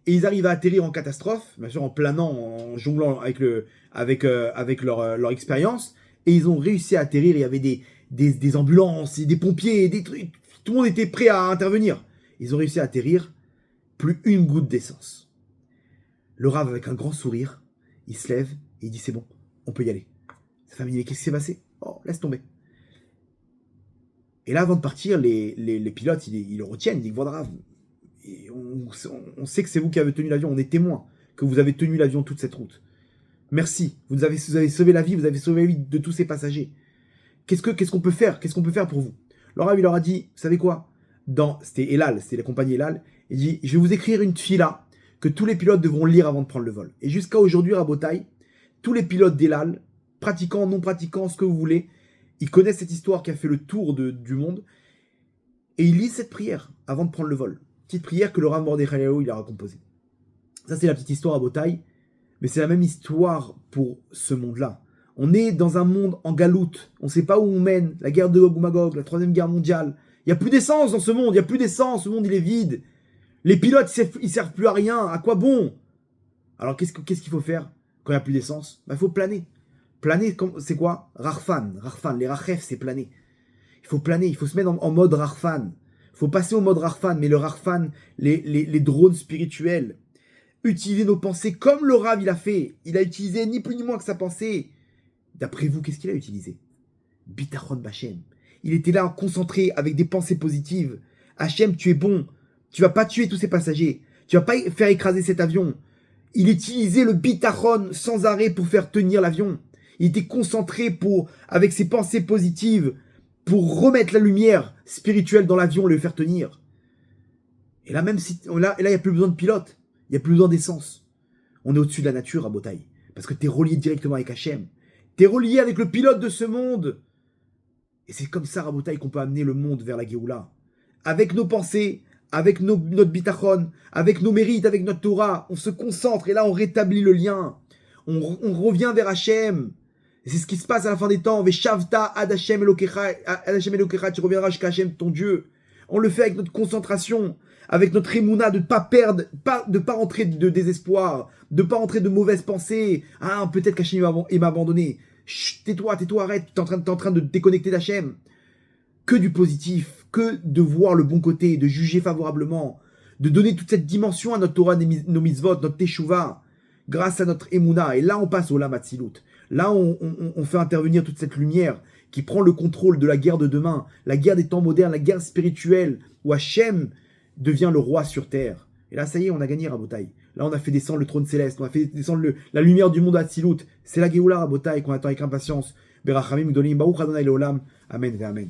Et ils arrivent à atterrir en catastrophe, bien sûr en planant, en jonglant avec leur expérience. Et ils ont réussi à atterrir, il y avait des ambulances, des pompiers, des trucs. Tout le monde était prêt à intervenir. Ils ont réussi à atterrir, plus une goutte d'essence. Le Rav, avec un grand sourire, il se lève et il dit c'est bon, on peut y aller. Sa famille dit mais qu'est-ce qui s'est passé? Oh, laisse tomber. Et là, avant de partir, les pilotes, ils le retiennent, ils disent voilà Rav, on sait que c'est vous qui avez tenu l'avion, on est témoins que vous avez tenu l'avion toute cette route. Merci, vous avez sauvé la vie, vous avez sauvé la vie de tous ces passagers. Qu'est-ce qu'on peut faire? Qu'est-ce qu'on peut faire pour vous? Le Rav, il leur a dit, vous savez quoi? C'était Elal, c'était la compagnie Elal. Il dit, je vais vous écrire une tfila que tous les pilotes devront lire avant de prendre le vol. Et jusqu'à aujourd'hui, Rabotai, tous les pilotes d'Elal, pratiquants, non pratiquants, ce que vous voulez, ils connaissent cette histoire qui a fait le tour du monde. Et ils lisent cette prière avant de prendre le vol. Petite prière que le Rav Mordechai il a recomposée. Ça, c'est la petite histoire à Botaï, mais c'est la même histoire pour ce monde-là. On est dans un monde en galoute, on ne sait pas où on mène, la guerre de Gog Magog, la 3e guerre mondiale. Il n'y a plus d'essence dans ce monde, il n'y a plus d'essence, ce monde il est vide. Les pilotes, ils servent plus à rien, à quoi bon? Alors qu'est-ce qu'il faut faire quand il n'y a plus d'essence? Il faut planer. Planer, c'est quoi? Rarfan, les rachef, c'est planer. Il faut planer, il faut se mettre en mode Rarfan. Il faut passer au mode Rarfan, mais le Rarfan, les drones spirituels. Utiliser nos pensées comme le Rav il a fait. Il a utilisé ni plus ni moins que sa pensée. D'après vous, qu'est-ce qu'il a utilisé? Bitachon Bachem. Il était là concentré avec des pensées positives. Hachem, tu es bon. Tu vas pas tuer tous ces passagers. Tu vas pas faire écraser cet avion. Il utilisait le bitachon sans arrêt pour faire tenir l'avion. Il était concentré avec ses pensées positives pour remettre la lumière spirituelle dans l'avion et le faire tenir. Et là, même si là, il n'y a plus besoin de pilote, il n'y a plus besoin d'essence. On est au-dessus de la nature à Botaï. Parce que tu es relié directement avec Hachem. Tu es relié avec le pilote de ce monde. Et c'est comme ça, Rabotaï, qu'on peut amener le monde vers la Géoula. Avec nos pensées, avec notre bitachon, avec nos mérites, avec notre Torah, on se concentre et là, on rétablit le lien. On revient vers Hachem. Et c'est ce qui se passe à la fin des temps. Veshavta ad Hashem Elokecha, tu reviendras jusqu'à Hachem, ton Dieu. On le fait avec notre concentration, avec notre émouna, de ne pas perdre, de ne pas rentrer de désespoir, de ne pas rentrer de mauvaises pensées. Ah, peut-être qu'Hachem m'a abandonné. Chut, tais-toi, arrête, t'es en train de te déconnecter d'Hachem. Que du positif, que de voir le bon côté, de juger favorablement, de donner toute cette dimension à notre Torah, nos mitzvot, notre teshuva, grâce à notre émouna. Et là, on passe au Lam Hatzilut. Là, on fait intervenir toute cette lumière qui prend le contrôle de la guerre de demain, la guerre des temps modernes, la guerre spirituelle, où Hachem devient le roi sur terre. Et là, ça y est, on a gagné Rabotaï. Là, on a fait descendre le trône céleste, on a fait descendre la lumière du monde à Hatzilut. C'est la Géoula Rabotaï qu'on attend avec impatience. Berachamim Gdolim, Baruch Adonai Leolam. Amen ve Amen.